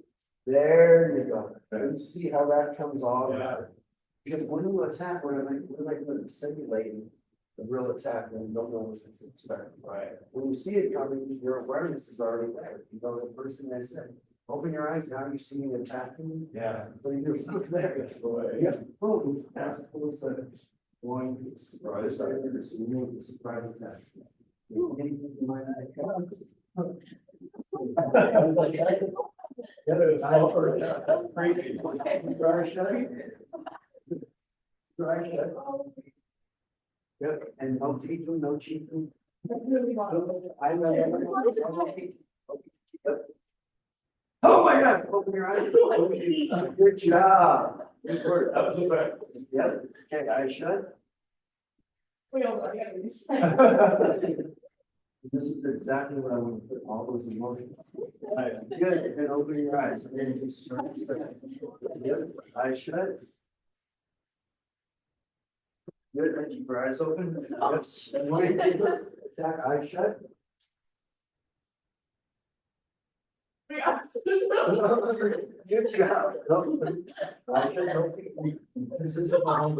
There you go. And you see how that comes off. Yeah. Because when you attack, we're like simulating the real attack, and you don't know if it's expected. Right. When you see it coming, your awareness is already there. You know, the first thing I said, open your eyes, now you see it attacking. Yeah. What do you do? Look there. Yeah, boom, as opposed to going, right, this side, this is the surprise attack. Anything you might not have. Yeah, it's over. Yeah, that's creepy. Dry shut. Dry shut. Yep, and no cheating, no cheating. I know. Yep. Oh my God, open your eyes. Good job. Good work. That was a bit. Yep, okay, eyes shut. This is exactly what I want to put all those emotions. Good, and open your eyes. And then just start. Yep, eyes shut. Good, and keep your eyes open. Yep. And when you attack, eyes shut. Good job. Eyes shut. This is a eyes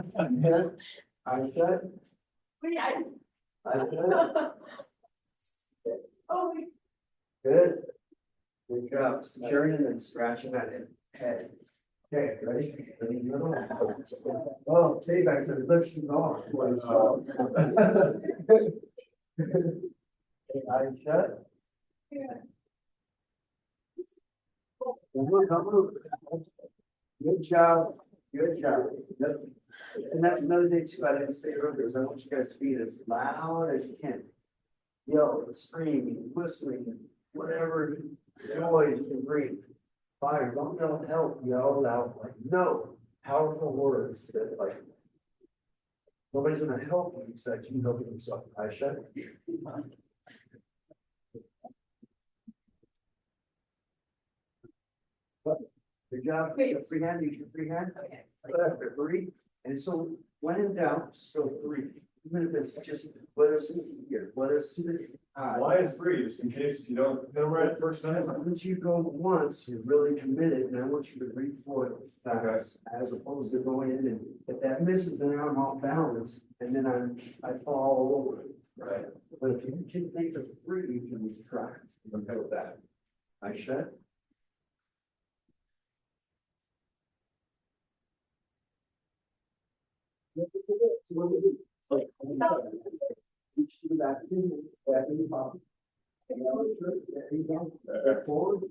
shut. Eyes shut. Oh, Good. Good job. Securing and scratching that head. Okay, ready? Ready? Oh, okay, back to the lift sheet off. Eyes shut. Don't move. Good job. Good job. Yep. And that's another thing too, I didn't say earlier, is I want you guys to be as loud as you can. Yell, screaming, whistling, whatever noise you can bring. Fire, don't yell help, yell out like no, powerful words that like. Nobody's gonna help you except you helping yourself. I shut. Good job. Free hand, use your free hand. okay. Three. And so when in doubt, just go 3. Even if it's just, whether it's here, whether it's to the eye. Why is 3, just in case you don't get them right first time? Once you go once, you're really committed, and I want you to read for it fast, as opposed to going in and if that misses, then I'm off balance, and then I fall over. Right. But if you can think of 3, you can try. Okay with that. I shut. Back in the pocket. There you go. Step forward.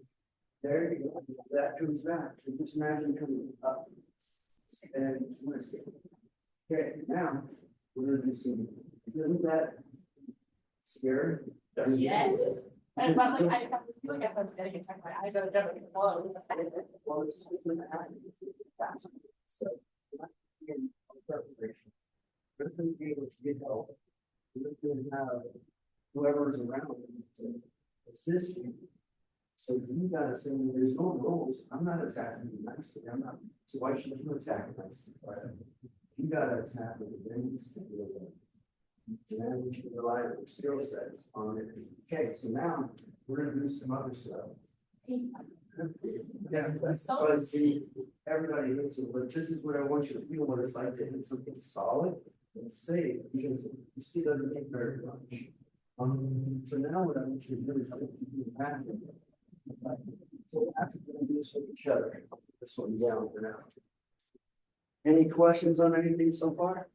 There you go. That comes back. So just imagine coming up. And twist it. Okay, now we're gonna do some. Isn't that scary? Yes. And but like I feel like I'm getting attacked, my eyes are definitely closed. Well, it's gonna happen. So. Again, preparation. We're gonna be able to get help. We're gonna have whoever's around to assist you. So you gotta say, there's no rules. I'm not attacking you nicely. I'm not. So why should you attack nicely? Right? You gotta attack with the things. And then we should rely on your skill sets on it. Okay, so now we're gonna do some other stuff. Yeah, that's why I see everybody hits it, but this is what I want you to feel, what it's like to hit something solid and safe, because you see, it doesn't take very much. So now what I want you to do is I want you to do that. So after we're gonna do this with each other, this one down for now. Any questions on anything so far?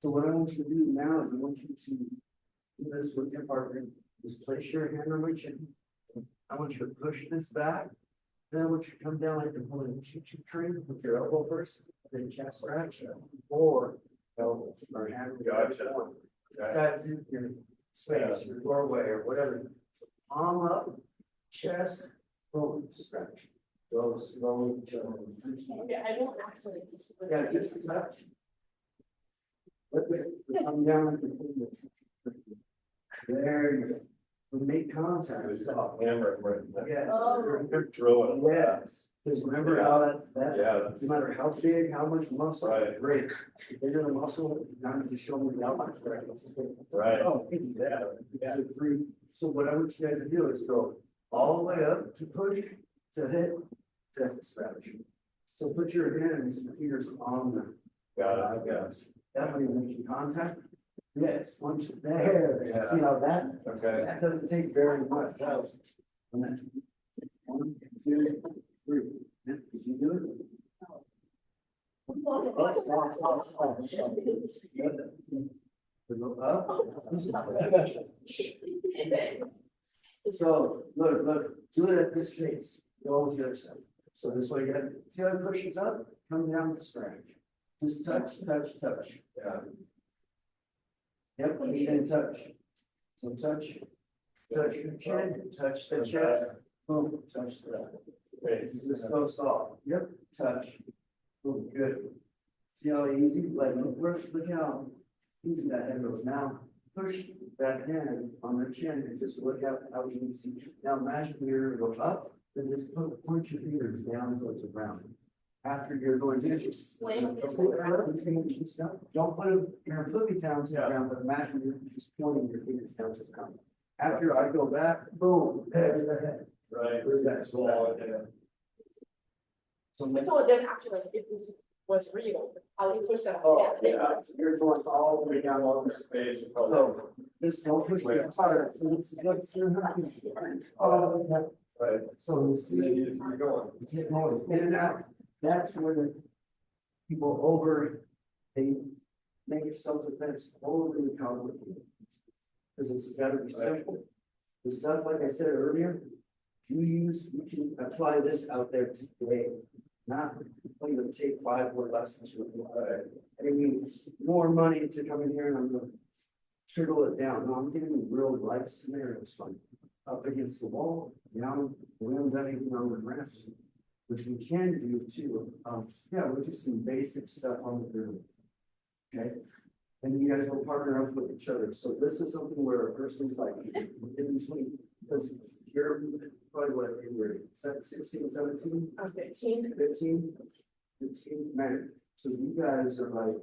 So what I want you to do now is I want you to do this with your partner. Just place your hand on my chin. I want you to push this back. Then I want you to come down like you're pulling a choo-choo train with your elbow first, then chest scratch, or elbow or hand. Gotcha. Guys in your space, your doorway or whatever. Palm up, chest, boom, stretch. Go slowly. Yeah, I won't actually. Yeah, just a touch. Let it come down like the. There you go. We make contact. It's a hammer, right? Yes. You're drilling. Yes, because remember how that's, Yeah. no matter how big, how much muscle, Right. great. The bigger the muscle, now you just show me the outline. Right. Oh, yeah, it's a free, so what I want you guys to do is go all the way up to push, to hit, to scratch. So put your hands, your fingers on the. Got it, yes. That way when you contact, yes, once you're there, Yeah. see how that, Okay. that doesn't take very much. And then, 1, 2, 3. Yeah, did you do it? We go up. So, look, do it at this pace, go with the other side. So this way, you gotta push this up, come down to scratch. Just touch, touch, touch. Yeah. Yep, we can touch. So touch your chin, touch the chest, boom, touch the. This goes soft. Yep, touch. Boom, good. See how easy, like, look how easy that hand goes. Now, push that hand on the chin and just look out how easy. Now imagine you're gonna go up, then just point your fingers down towards the ground. After you're going to. Slam. Don't put your flippy down to the ground, but imagine you're just pointing your fingers down to the ground. After I go back, boom, there's the head. Right. Where's that? So But so then actually, if this was real, I would push that. Oh, yeah, you're going all the way down on the Space. So, this don't push it harder, so let's. Oh, yeah. Right. So you see, You're going. get going in and out, that's where the people they make self-defense overly complicated. Because it's gotta be simple. The stuff, like I said earlier, you can apply this out there today. Not, I'm gonna take 5 more lessons with you. I mean, more money to come in here and I'm gonna trickle it down. No, I'm giving you real life scenarios from up against the wall. Now, we haven't done anything on the ramps, which we can do too. Yeah, we'll do some basic stuff on the ground. Okay, and you guys will partner up with each other. So this is something where a person's like in between, because you're probably what you were 16, 17. I'm 15. 15, man. So you guys are like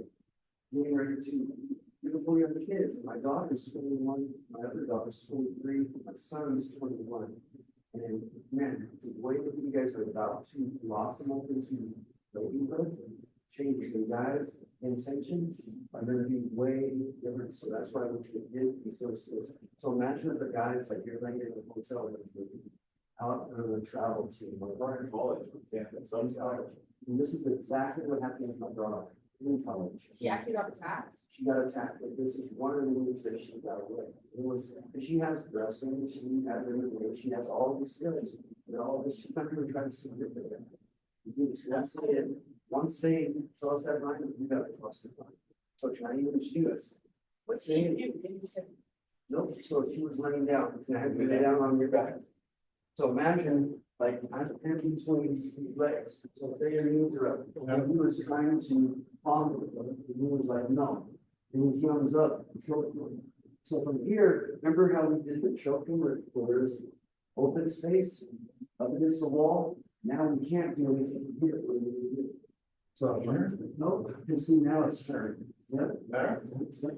getting ready to beautiful young kids. My daughter's 21, my other daughter's 23, my son's 21. And man, the way that you guys are about to blossom up into ladyhood changes. And guys, intention are gonna be way different, so that's why we did these those skills. So imagine if the guys like you're like in a hotel and out on a travel team, or we're in college, yeah, some college. And this is exactly what happened with my daughter in college. She actually got attacked. She got attacked, but this is one of the moves that she got away. It was, she has wrestling, she has everything, she has all these skills, and all this, she's not really trying to see it. Once they cross that line, you gotta cross the line. So try to use this. What's she do? You said, Nope, so she was laying down, and I had to lay down on your back. So imagine, like, I'm in between these legs, so say your knees are up, and he was trying to palm it, and he was like, no. And he comes up, choke him. So from here, remember how we did the choking where there's open space up against the wall? Now we can't do anything from here. What do we do? So, nope, you see now it's turned. Yep.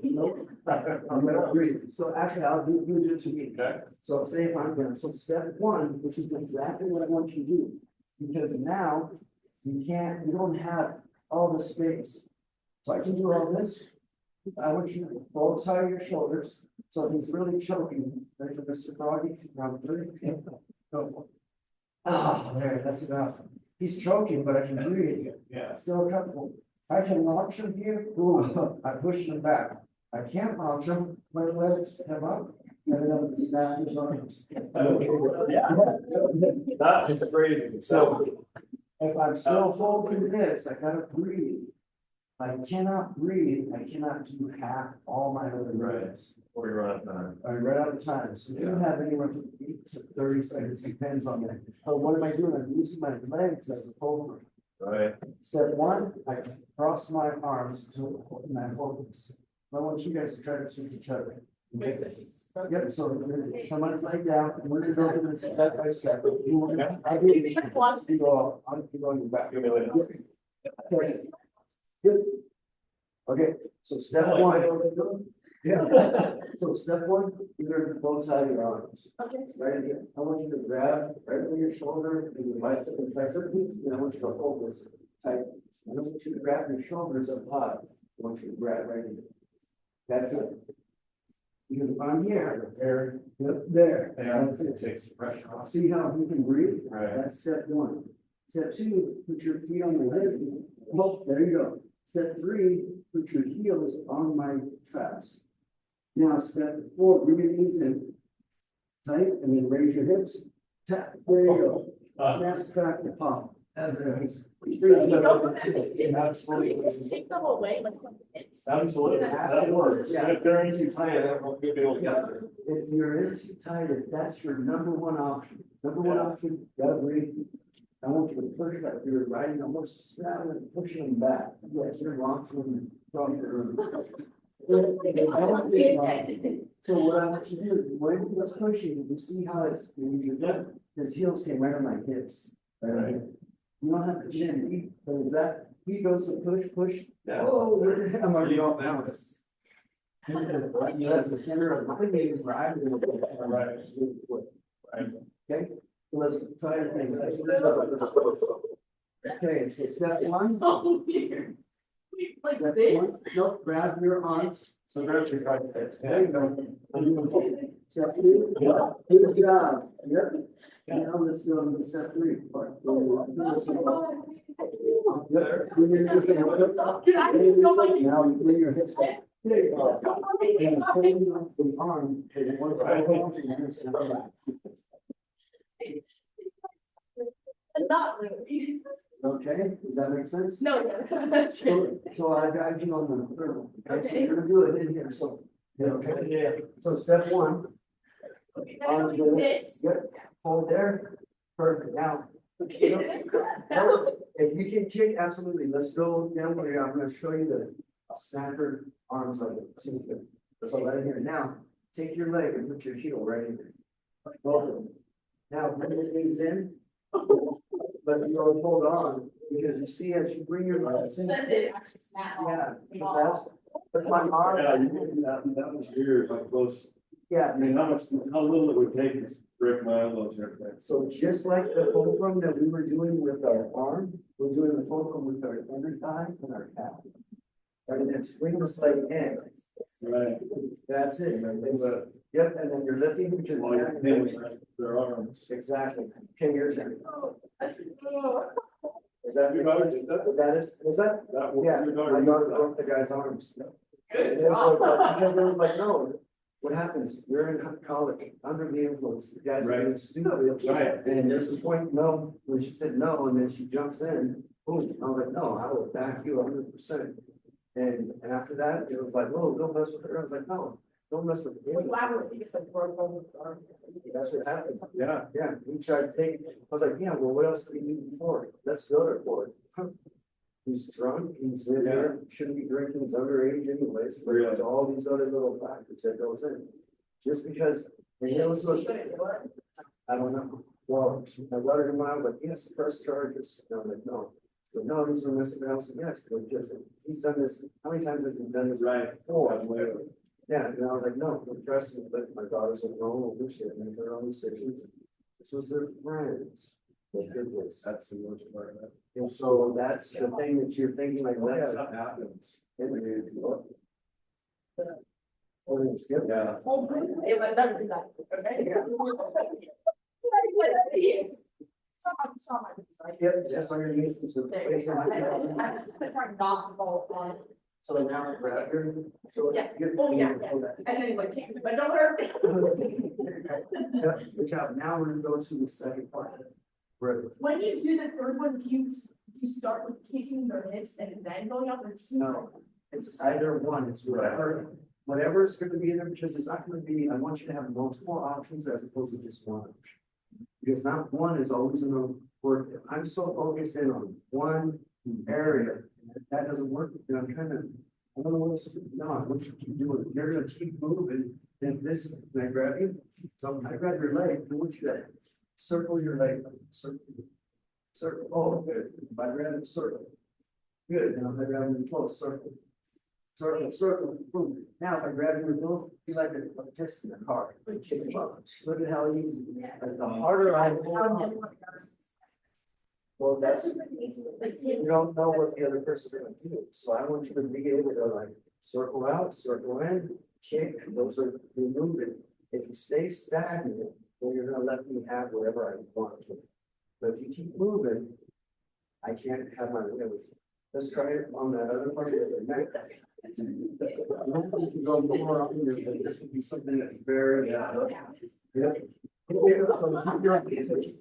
Nope. I'm gonna breathe. So actually, I'll do it to me. Okay. So say if I'm gonna, so step one, this is exactly what I want you to do. Because now you don't have all the space. So I can do all this. I want you to both tie your shoulders. So if he's really choking, ready for Mr. Froggy, round three. Go. Ah, there, that's enough. He's choking, but I can breathe. Yeah. Still comfortable. I can launch him here, boom, I push him back. I can't launch him, my legs come up, and then I'm snap his arms. That is crazy. So if I'm still holding this, I gotta breathe. I cannot breathe, I cannot do half all my other legs. Or you run out of time. I ran out of time, so you have anywhere from 8 to 30 seconds, depends on that. But what am I doing? I'm using my legs as a fulcrum. Right. Step one, I cross my arms to my focus. I want you guys to try to switch each other. wait, so she's. Yep, so someone's laid down, and we're gonna go through this step by step. You want to- I do it. You go, I'm going your back. Give me a minute. Okay. Good. Okay, so step one. Yeah. So step one, you're gonna both side of your arms. Okay. Right here, I want you to grab right over your shoulder, and your bicep and tricep, and I want you to hold this tight. I don't want you to grab your shoulders up high. I want you to grab right here. That's it. Because if I'm here, there, that's it. Takes the pressure off. See how you can breathe? Right. That's step one. Step two, put your feet on the leg. Oh, there you go. Step three, put your heels on my traps. Now, step four, bring your knees in tight and then raise your hips. Tap, there you go. Snap, crack, and pop. As it is. You don't just take them away like. Absolutely. That works. Yeah. If they're in too tight, I don't know if you'll be able to get there. If you're in too tight, if that's your number one option, you gotta breathe. I want you to push that, you're riding almost straddling and pushing them back. Yes, you're launching from the room. So what I want you to do, when he was pushing, you see how it's, his heels came right on my hips. Right. You don't have to chin, but if that, he goes to push. Yeah. Oh, I'm already off balance. That's the center of my thing, right? Right. Okay, so let's try to think. Okay, so step one. Oh, weird. Like Step this? one, nope, grab your arms. So grab your right there. There you go. Step two, good job. Yep. Now let's go to step three. Now you bring your hips back. There you go. And pulling the arm, and one side. Not really. Okay, does that make sense? No, that's true. So I guide you on the third one. Okay, so Okay. you're gonna do it in here, so. Yeah, okay, yeah. So step one. Okay, then I do this. Yep, hold there. Perfect. Now, Okay. if you can kick, absolutely. Let's go down where I'm gonna show you the snapper arms of it. So right here. Now, take your leg and put your heel right in there. Both of them. Now, bring your knees in. But you don't hold on, because you see as you bring your legs in. Then they actually snap off. Yeah, because that's, but my arm. Yeah, you did that was weird, like close. Yeah, I mean, how little it would take to break my elbows and everything. so just like the fulcrum that we were doing with our arm, we're doing the fulcrum with our inner thigh and our calf. and then swing the slate in. Right. That's it. And it's, yep, and then you're lifting with your hand. Their arms. Exactly. Okay, your turn. Oh. Is that Your daughter did that? that is that? That Yeah, your my did daughter that. broke the guy's arms. Good And it was like, job. because it was like, no, what happens? You're in college, under the influence, you guys are being Right. stupid. Right. And there's a point, no, when she said no, and then she jumps in, boom, I was like, no, I will back you 100%. And after that, it was like, oh, don't mess with her. I was like, no, don't mess with Well, him. you have to it's like broke bones or. That's what happened. Yeah. Yeah, we tried to take, I was like, yeah, well, what else did we do before? Let's go to court. He's drunk, he's in there, shouldn't be drinking, he's underage anyways, but there's all these other little factors that goes in. Just because, and it was so, I don't know, well, I let him, when I was like, yes, press charges, and I'm like, no. But no, he's doing this, and I was like, yes, but just, he's done this, how many times has he done this? Right. Before. Yeah, and I was like, no, I'm dressing, but my daughter's like, no, we should make her own decisions. This was their friends that did this. That's the worst part of it. And so that's the thing that you're thinking like, When yeah. that happens. Yeah. Oh, it was never do that. Okay. Someone, right? Yep, just on your knees. So There you go. I tried not to fall on. so now I grab her. So Yeah. good. Oh, yeah, yeah. And then like, but don't hurt me. Yeah, good job. Now we're gonna go to the second part. Where, When you do the third one, do you start with kicking their hips and then going up or just? no, it's either one, it's whatever is gonna be in there, because it's not gonna be, I want you to have multiple options as opposed to just one option. Because not one is always gonna work. If I'm so focused in on one area, that doesn't work, then I'm kind of, I don't know what else to do. No, I want you to keep doing it. You're gonna keep moving. And this, can I grab you? So I grab your leg, I want you to circle your leg, circle. Circle, oh, good. If I grab it, circle. Good, now if I grab you close, circle. Circle, circle, boom. Now if I grab you with both, be like a piston in a car. Kick him up. Look at how easy. Like the harder I hold on, well, that's, you don't know what the other person's gonna do. So I want you to be able to like circle out, circle in, kick, those are the movement. If you stay stagnant, then you're gonna let me have whatever I want. But if you keep moving, I can't have my way with you. Let's try it on that other part of the neck. I don't think you can go more on here, but this would be something that's very, yeah.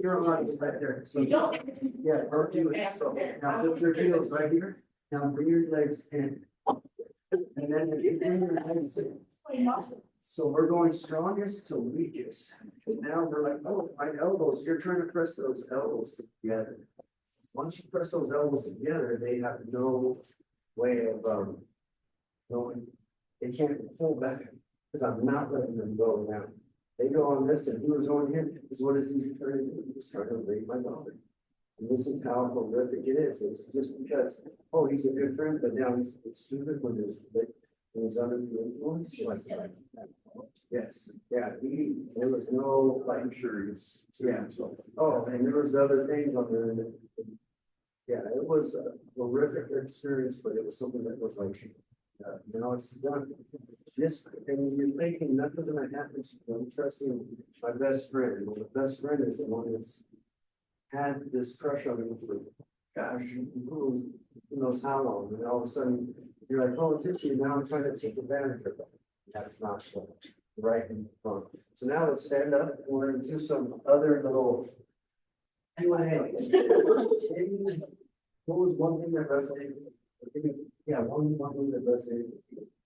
Your arm is right there. So, yeah, or do it. So now put your heels right here. Now bring your legs in. And then if you bring your legs in. So we're going strongest to weakest. Because now we're like, oh, my elbows, you're trying to press those elbows together. Once you press those elbows together, they have no way of going. They can't pull back because I'm not letting them go now. They go on this, and he was on here. This is what is he trying to do? He's trying to rape my daughter. And this is how horrific it is. It's just because, oh, he's a good friend, but now he's stupid when he's under the influence. Yes, yeah, there was no, like, I'm sure he's. yeah, oh, and there was other things on there. Yeah, it was a horrific experience, but it was something that was like, now it's done. This, and you're thinking nothing's gonna happen to you. I'm trusting my best friend. Well, the best friend is the one that's had this crush on me for, gosh, who knows how long, and all of a sudden, you're like, oh, it's itchy, now I'm trying to take advantage of it. That's not right and wrong. So now let's stand up, and we're gonna do some other little Q&A. What was one thing that resonated? Yeah, one thing that resonated.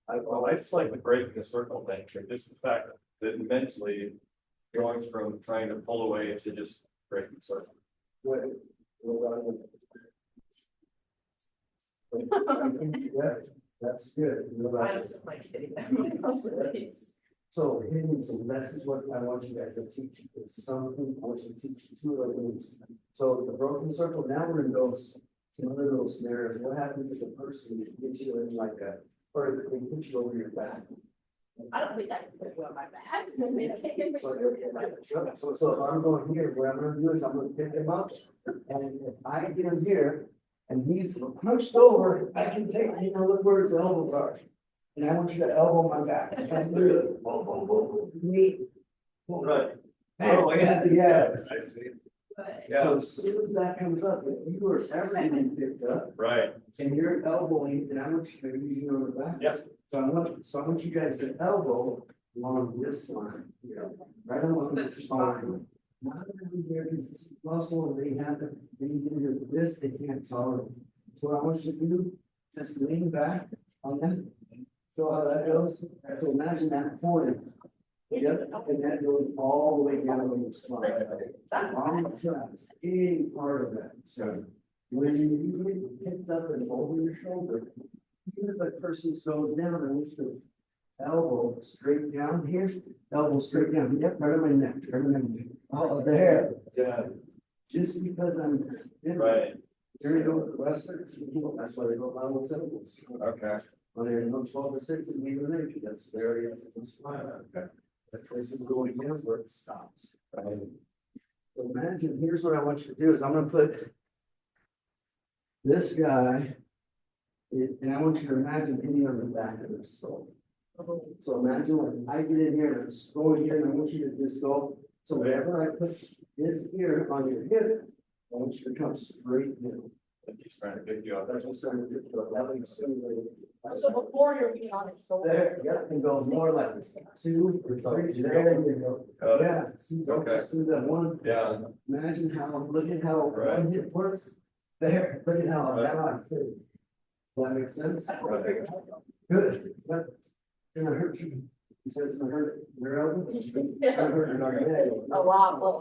I just like the breaking the circle thing, just the fact that mentally going from trying to pull away to just breaking the circle. Yeah, that's good. I was like hitting them. So hitting, so this is what I want you guys to teach. It's something I want you to teach two other moves. So the broken circle, now we're in those some other little scenarios. What happens if a person gets you in like a, or they put you over your back? I don't think I can put you on my back. So if I'm going here, what I'm gonna do is I'm gonna pick him up, and if I get him here, And he's hunched over, I can take, look where his elbows are. And I want you to elbow my back. And literally, boom, boom, boom, boom, knee. Boom. Right. Bam, yeah. I see. But So as soon as that comes up, if you are ever getting picked up Right. and you're elbowing, and I want you to use you on the back. Yep. So I want you guys to elbow along this line, right along this spine. Not every there because it's muscle and they have to, they do this, they can't tolerate. So what I want you to do, just lean back on that. So how that goes, so imagine that point. Yep, and that goes all the way down to the spine. On the track, any part of that, so. When you get picked up and over your shoulder, even if that person goes down, I want you to elbow straight down here, elbow straight down, yep, right on my neck, right on my neck. Oh, there. Yeah. Just because I'm. Right. There you go, the Western, that's why they go by those elbows. Okay. When they're in 12 to 6 and leave them because that's very, that's fine. Okay. That place is going down where it stops. Right. So imagine, here's what I want you to do is I'm gonna put this guy, and I want you to imagine hitting on the back of the skull. So imagine when I get in here and I'm just going here and I want you to just go, so whenever I put this here on your hip, I want you to come straight in. Like he's trying to pick you up. That's what's starting to get to that way. so before you're being on his shoulder. There, yep, and goes more like 2 or 3, there you go. Yeah, see, don't Okay. just do that one. Yeah. Imagine how, look at how Right. one hip works. There, look at how now I fit. Does that make sense? Right. Good. Yep. Gonna hurt you. He says it's gonna hurt your elbow. It's gonna hurt your neck. A lot more.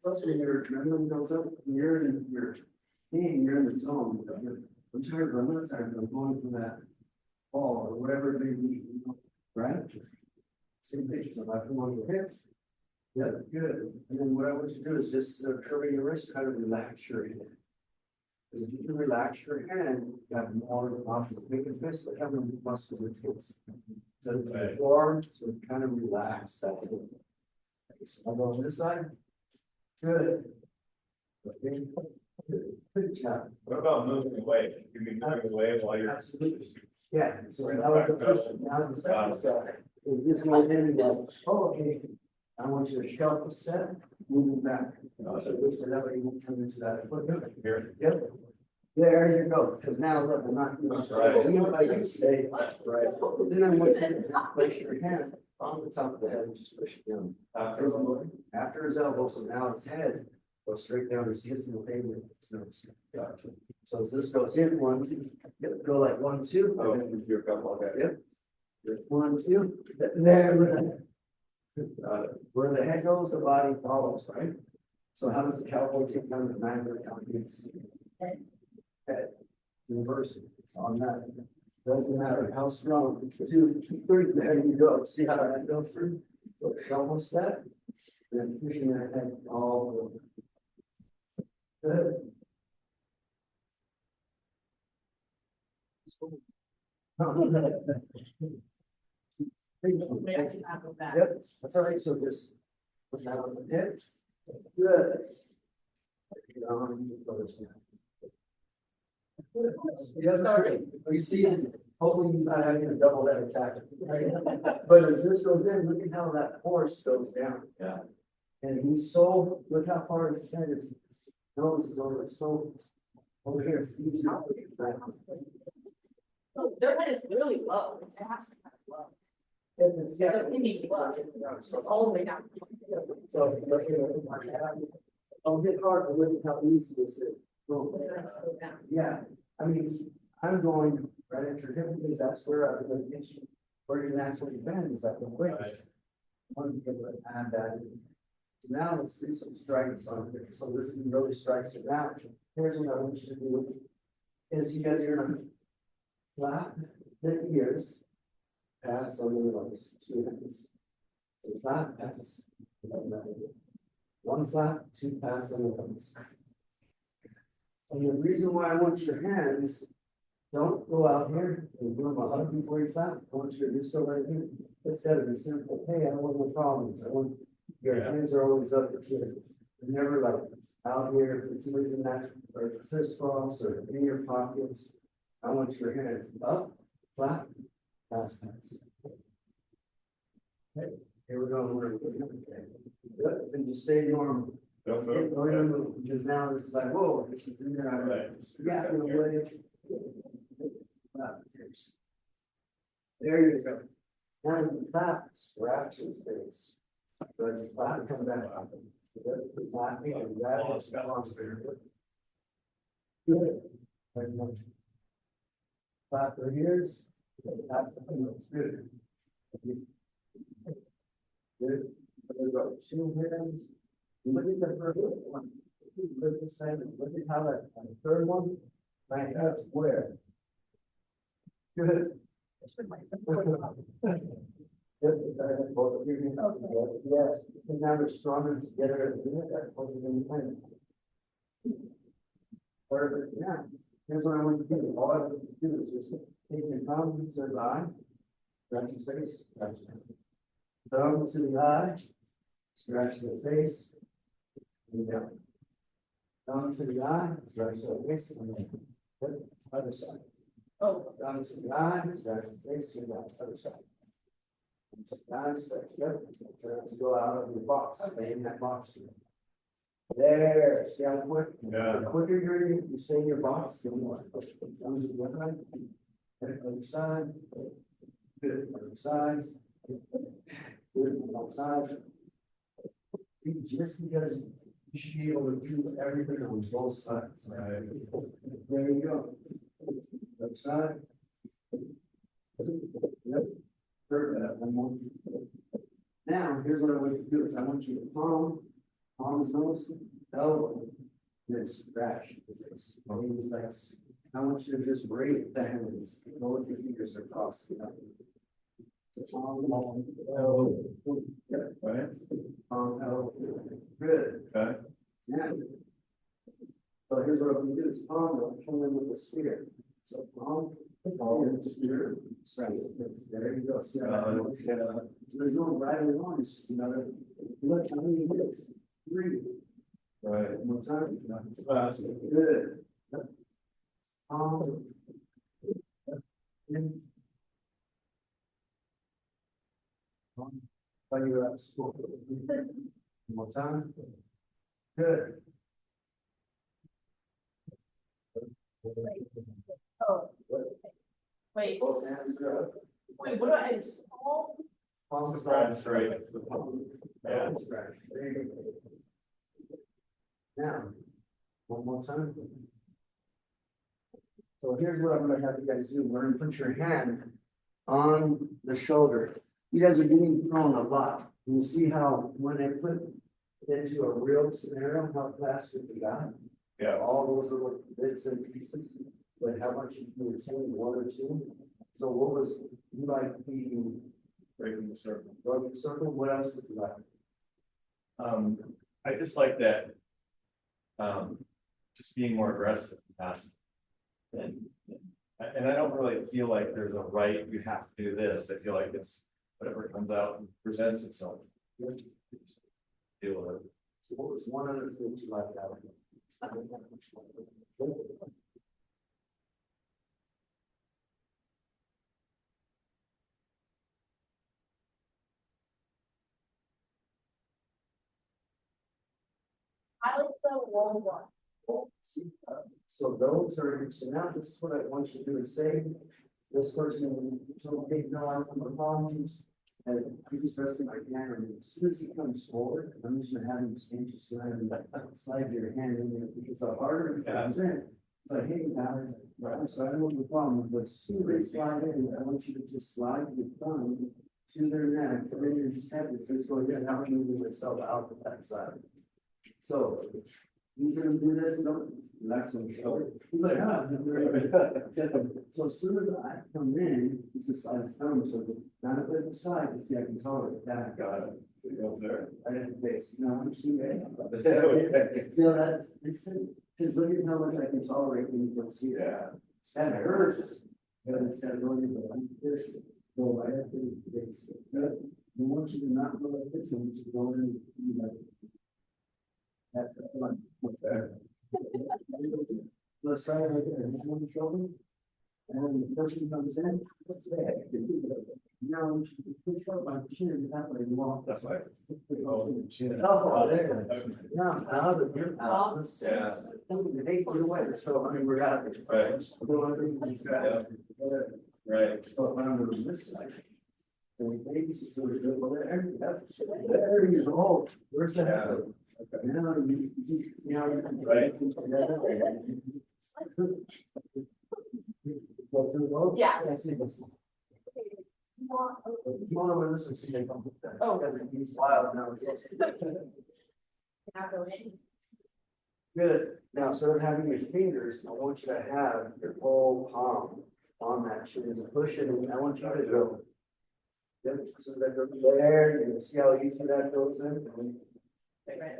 Plus when your adrenaline goes up, you're in your being, you're in the zone. I'm tired, but I'm not tired, I'm going for that ball or whatever it may be, right? Same picture, so if I come on your hips. Yeah, good. And then what I want you to do is just curving your wrist, try to relax your hand. Because if you can relax your hand, you have more option. Make a fist, look how many muscles it takes. So the forearm, so kind of relax that. So I'll go on this side. Good. Okay. Good job. What about moving away? You mean moving away while you're. Absolutely. Yeah, so that was the first, now the second step. Is this my hand that, oh, okay, I want you to shuffle step, moving back. So this is that way you won't come into that foot. Here. Yep. There you go, because now look, I'm not. That's right. You know, like you say, right, then I want you to place your hand on the top of the head and just push it down. After his elbow, so now his head goes straight down, he's kissing the pavement. So as this goes in, 1, 2, go like 1, 2. Oh, you're a couple, okay. Yep. 1, 2, there, where the head goes, the body follows, right? So how does the cowboy take down the 900 pounds? Head. Reverse it. It's on that. Doesn't matter how strong. 2, 3, there you go. See how that goes through? So shuffle step. And then pushing that head all the way. Good. Yep, that's all right, so just put that on the hip. Good. Yeah, you see, hopefully he's not having a double head attack. But as this goes in, look at how that force goes down. Yeah. And he's so, look how far his head is, nose is over his shoulders. Over here, it's easy. So their head is really low. It has to be low. It's, yeah. They're thinking low. It's all the way down. So, look here, don't hit hard, but look at how easy this is. Boom. Yeah, I mean, I'm going right at your hip because that's where I'm gonna get you, where you naturally bend is at the waist. Want to be able to add that in. So now let's do some strikes on here. So this is really strikes it out. Here's what I want you to do. Is you guys are gonna flap the ears, pass on the nose, 2 hands. So flap, pass. 1 flap, 2 pass on the nose. And the reason why I want your hands, don't go out here and do them 100 before you flap. I want you to just go right here. Instead of a simple, hey, I don't want no problems. I want your hands are always up here. Never like out here, if somebody's in that, or fist bumps, or in your pockets, I want your hands up, flat, pass. Okay, here we go. Good, and just stay normal. Don't Don't move. even move, because now this is like, whoa, this is in there, I'm Right. yeah, in a way. There you go. Now you clap, scratch his face. So you clap, come back. Good, clap, and grab his balance. Good. Very much. Clap your ears. That's the thing that's good. Good. There we go. 2 hands. Look at the first one. Look at the second. Look at how that the third one. My head's where. Good. Good. Both of you. Yes. And now we're stronger together. Perfect. Yeah. Here's what I want you to do. All I want you to do is just take your thumb to the eye. Scratch his face. Scratch it. Thumb to the eye. Scratch the face. And down. Thumb to the eye. Scratch the face. And then good. Other side. Oh, Thumb to the eye. Scratch the face. And down. Other side. Thumb to the eye. Scratch the other. Try not to go out of your box. Stay in that box. There, see how quick? Yeah. The quicker you stay in your box, the more. Thumbs to the other side. Other side. Good, other side. Good, other side. See, just because you should be able to do everything on both sides. Right. There you go. Other side. Yep. Perfect. One more. Now, here's what I want you to do is I want you to palms nose, elbow, then scratch the face. Maybe like, I want you to just rate the hands, go with your fingers across the palm, elbow, yeah, Right. palm, elbow, good. Okay. Now, so here's what I'm gonna do is palm, I'll come in with the spear. So palm, spear, scratch the face. There you go. See how there's no right or wrong, it's just another, look how many hits. 3. Right. One more time. That's Good. In. While you're at school. One more time. Good. oh, wait, Both hands are up. wait, what do I, oh, Palms Scratch straight. Yeah. Scratch. There you go. Now, one more time. So here's what I'm gonna have you guys do. We're gonna put your hand on the shoulder. You guys are getting thrown a lot. You see how when they put it into a real scenario, how fast we got? Yeah. All those little bits and pieces, but how much you can retain, 1 or 2. So what was you like eating? Breaking the circle. Broken circle, what else did you like? I just like that. Just being more aggressive. And I don't really feel like there's a right, you have to do this. I feel like it's whatever comes out and presents itself. Deal with it. So what was one other thing that you liked out of it? I like the wall one. See, so those are, so now this is what I want you to do is say, this person, so take no out from the palms. And he's resting my hand, and as soon as he comes forward, I'm just gonna have him change his slide your hand in there, because the harder it comes in. But hey, now, right, so I don't have a problem, but as soon as they slide in, I want you to just slide your thumb to their neck, and then you just have this go here, now I'm moving myself out to that side. So, he's gonna do this, no, relax him, he's like, ah. So as soon as I come in, he's just slide his thumb, so not a bit side, you see, I can tolerate that. Got it. You go there. I didn't face, no, I'm just. So that's, because look at how much I can tolerate when you don't see it. Yeah. That hurts. But instead of going like this, go right up to the face. I want you to not go like this, I want you to go in, like. That's one. the side right there, and on the shoulder. And then the person comes in, what's that? Now, you push up my chin, that way you walk. That's right. Oh, there. No, now that you're out. Yeah. They put away, so I mean, we're out. Right. Yeah. Right. But when I'm on this side. The basis is over there, there you go, where's that? Yeah. Now, you. Right. Yeah. I see this. Come on, this is. Oh. He's wild now. Not go in. Good, now instead of having your fingers, I want you to have your whole palm on that chin, and push it, and I want you to go. Yep, so that goes there, you can see how easy that goes in. Right.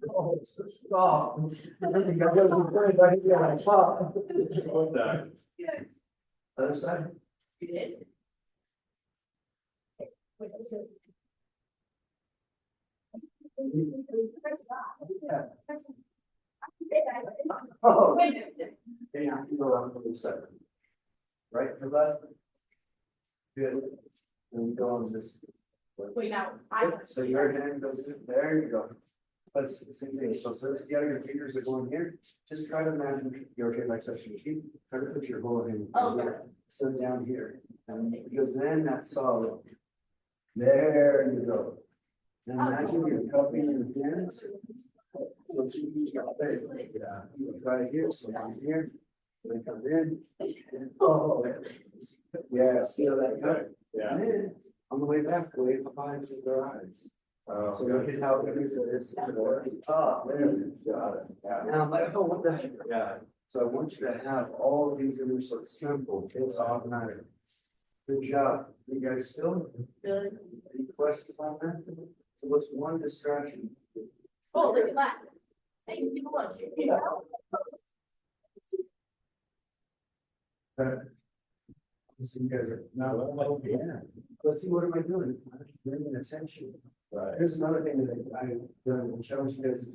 Oh, it's soft. I think I got some friends, I can get on top. Good. Other side? You did? Wait, is it? Oh, Wait a minute. yeah, you go on the side. Right for left? Good. And you go on this. Wait, now, I. Yep, so your hand goes in, there you go. But it's the same thing, so see how your fingers are going here, just try to imagine your hip like such, keep, try to put your whole hand here, so down here. And because then that's solid. There you go. Now imagine you're cupping your hands. So it's right here, so down here, they come in. Oh, yeah, see how that cut? Yeah. And then, on the way back, way behind their eyes. So look at how it is, top, there, got it. Now I'm like, oh, what the heck? Yeah. So I want you to have all of these in there, so it's simple, it's automatic. Good job, you guys still? Good. Any questions on that? So what's one distraction? Oh, look at that. Thank you so much. So you guys are, no, yeah, let's see, what am I doing? I'm bringing attention. Right. Here's another thing that I challenge you guys to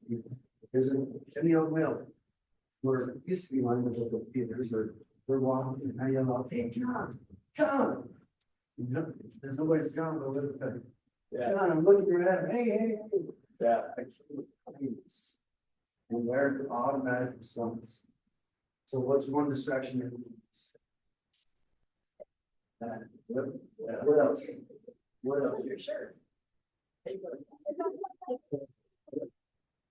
do. There's in the old mill. Where it used to be one of the theaters or they're walking and I yell out, hey, John, John. You know, there's nobody's John, but what is that? John, I'm looking at him, hey. Yeah. I can't find this. And they're automatic response. So what's one distraction that you use? What else? What else? Your shirt.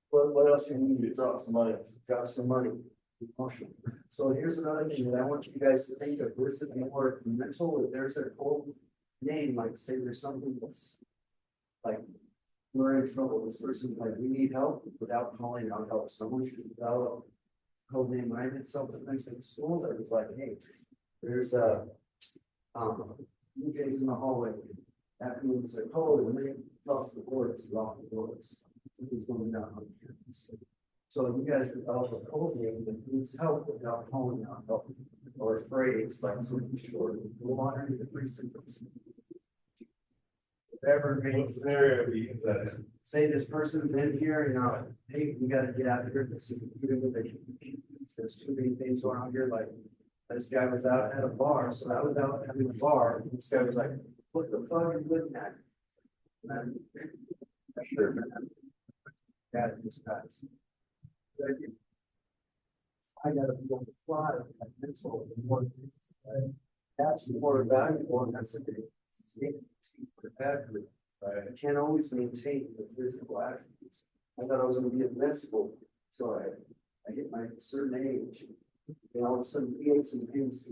What else you need? Drop some money. Drop some money. Emotion. So here's another thing that I want you guys to think of. This is more mental. If there's a cold name, like say there's something that's like we're in trouble. This person's like, we need help without calling out help. Someone should develop a code name. When I did something nice in schools, I was like, hey, there's a UJ's in the hallway. That means a code and they talk the boards, lock the doors. Who's going down on campus. So you guys develop a code name that needs help without calling out help or a phrase like something short. Go on into the precinct. Whatever makes Scenario, we use that. say this person's in here and now, hey, we gotta get out of here. This is there's too many things going on here. Like this guy was out at a bar, so I was out having a bar. And this guy was like, what the fuck are you looking at? And sure, man. That is fast. I gotta be on the fly, like mental, more things. That's more valuable, and that's the thing. I can't always maintain the physical attributes. I thought I was gonna be invincible, so I hit my certain age. And all of a sudden, we ate some things.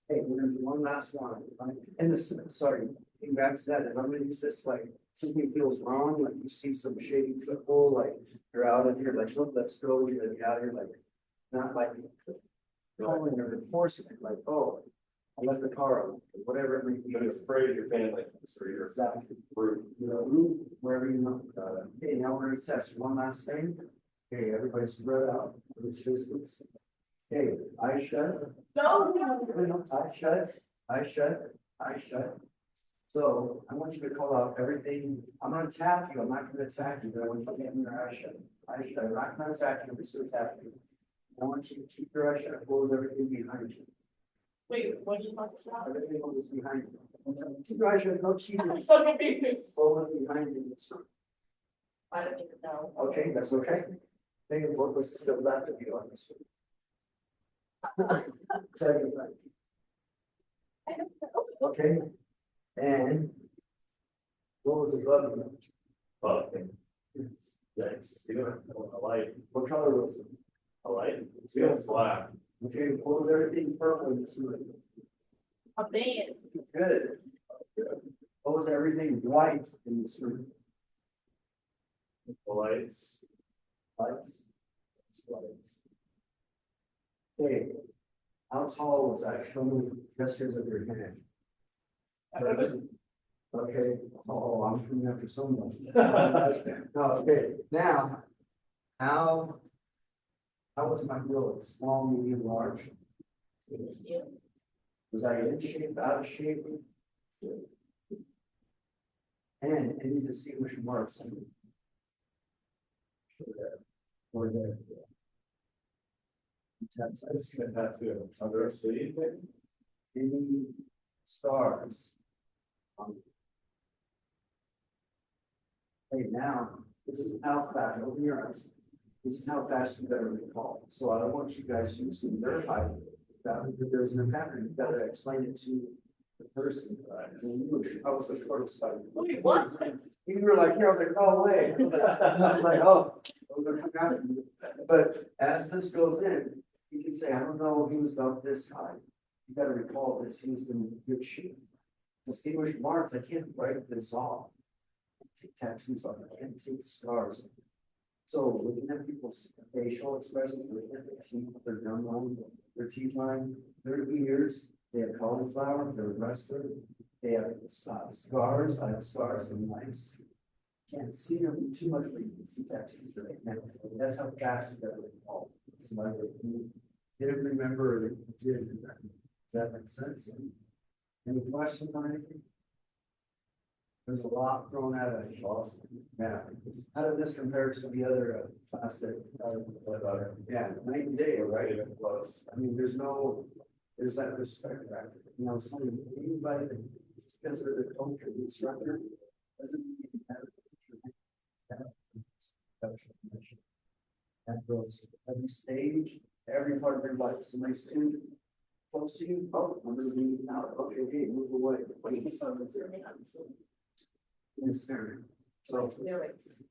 Hey, we're gonna do one last one. And this, sorry, getting back to that, is I'm gonna use this like something feels wrong, like you see some shady people, like you're out in here, like, look, let's go, we gotta get out of here, like, not like calling or enforcing it, like, oh, I left the car on, whatever it may be. But it's afraid your family, or your Exactly. group. You know, wherever you know. Okay, now we're gonna test one last thing. Okay, everybody spread out, which distance. Okay, eyes shut. No. Eyes shut, eyes shut, eyes shut. So I want you to call out everything. I'm gonna tap you. I'm not gonna attack you, but I want you to get in your eye shut. I'm not gonna attack you, I'm just gonna tap you. I want you to keep your eye shut, close everything behind you. Wait, what are you talking about? Everything is behind you. Keep your eye shut, no cheating. I'm so confused. Close behind you. I don't even know. Okay, that's okay. Think of what was to the left of you on this one. Second thing. I don't know. Okay, and what was above you? Okay. That's, a light, What color was it? a light, it's black. Okay, what was everything purple in this room? A band. Good. What was everything white in this room? The lights. Lights. Okay, how tall was that? Show me gestures of your hand. Okay, oh, I'm coming after someone. Okay, now, how was my grill? Small, medium, large? Yeah. Was I in shape, out of shape? And any distinguishing marks? Or there. That's a tattoo. Under a sleeve, maybe? Any stars? Hey, now, this is how fast, open your eyes. This is how fast you better recall. So I don't want you guys to verify that there's an attacker. You gotta explain it to the person. And you were, I was the shortest fighter. Wait, what? You were like, here, I was like, oh, wait. I was like, oh, I'm gonna come out. But as this goes in, you can say, I don't know, he was about this high. You gotta recall this, he was in good shape. Distinguished marks, I can't write this off. I can't take tattoos off, I can't take scars. So looking at people's facial expressions, looking at their teeth, their gum line, their teeth line, their ears, they have cauliflower, they're a wrestler, they have scars, I have scars from knives. Can't see them too much, but you can see tattoos right now. That's how fast you gotta recall. Somebody that didn't remember, or they did. Does that make sense? Any questions on anything? There's a lot thrown at it. Yeah. How did this compare to the other plastic? Yeah, night and day, right? Close. I mean, there's that respect factor. You know, somebody, anybody that, because of the culture, the instructor, doesn't mean you have that goes every stage, every part of your life. Somebody's too close to you. Oh, I'm gonna be out. Okay, hey, move away.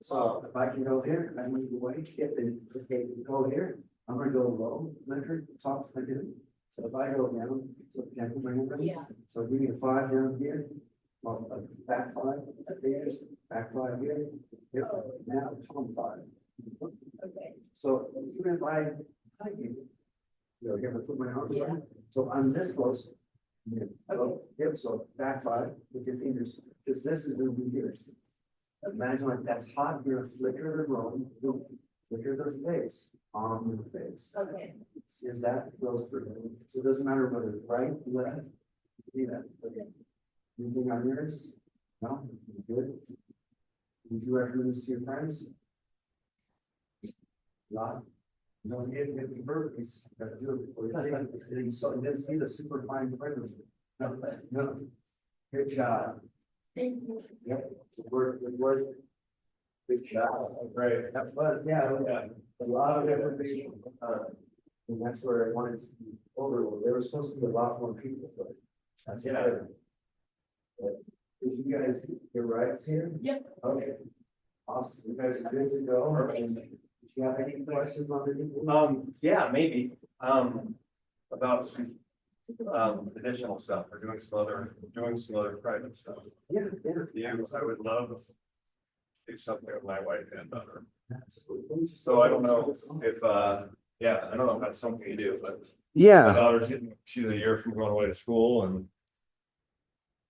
So if I can go here, I move away. If they go here, I'm gonna go low, measure, talk to them. So if I go down, so can I put my hand down? Yeah. So give me a 5 down here, or back 5, there, back 5 here. Yep, now come 5. Okay. So even if I you know, you ever put my arm Yeah. around? So I'm this close. Yeah. So, yep, so back 5 with your fingers, because this is gonna be here. Imagine like that's hot, you're gonna flicker the room, flicker their face, on their face. Okay. Is that goes through, so it doesn't matter whether it's right, left, see that. Okay. Anything on yours? No, you good? Would you recommend this to your friends? Lot. You don't get 50 burpees, you gotta do it before you didn't see the super fine print. No, good job. Thank you. Yep, good work. Good job. Great. That was, yeah, a lot of information. And that's where I wanted to be overload. There was supposed to be a lot more people, but that's it. Yeah. But did you guys get rights here? Yep. Okay. Awesome. You guys are good to go. Thank Did you have any questions on anything? Yeah, maybe, about some, additional stuff, or doing some other private stuff. Yeah, yeah. Yeah, I would love to do something with my wife and daughter. Absolutely. So I don't know if, yeah, I don't know if that's something you do, but my Yeah. daughter's she's a year from going away to school, and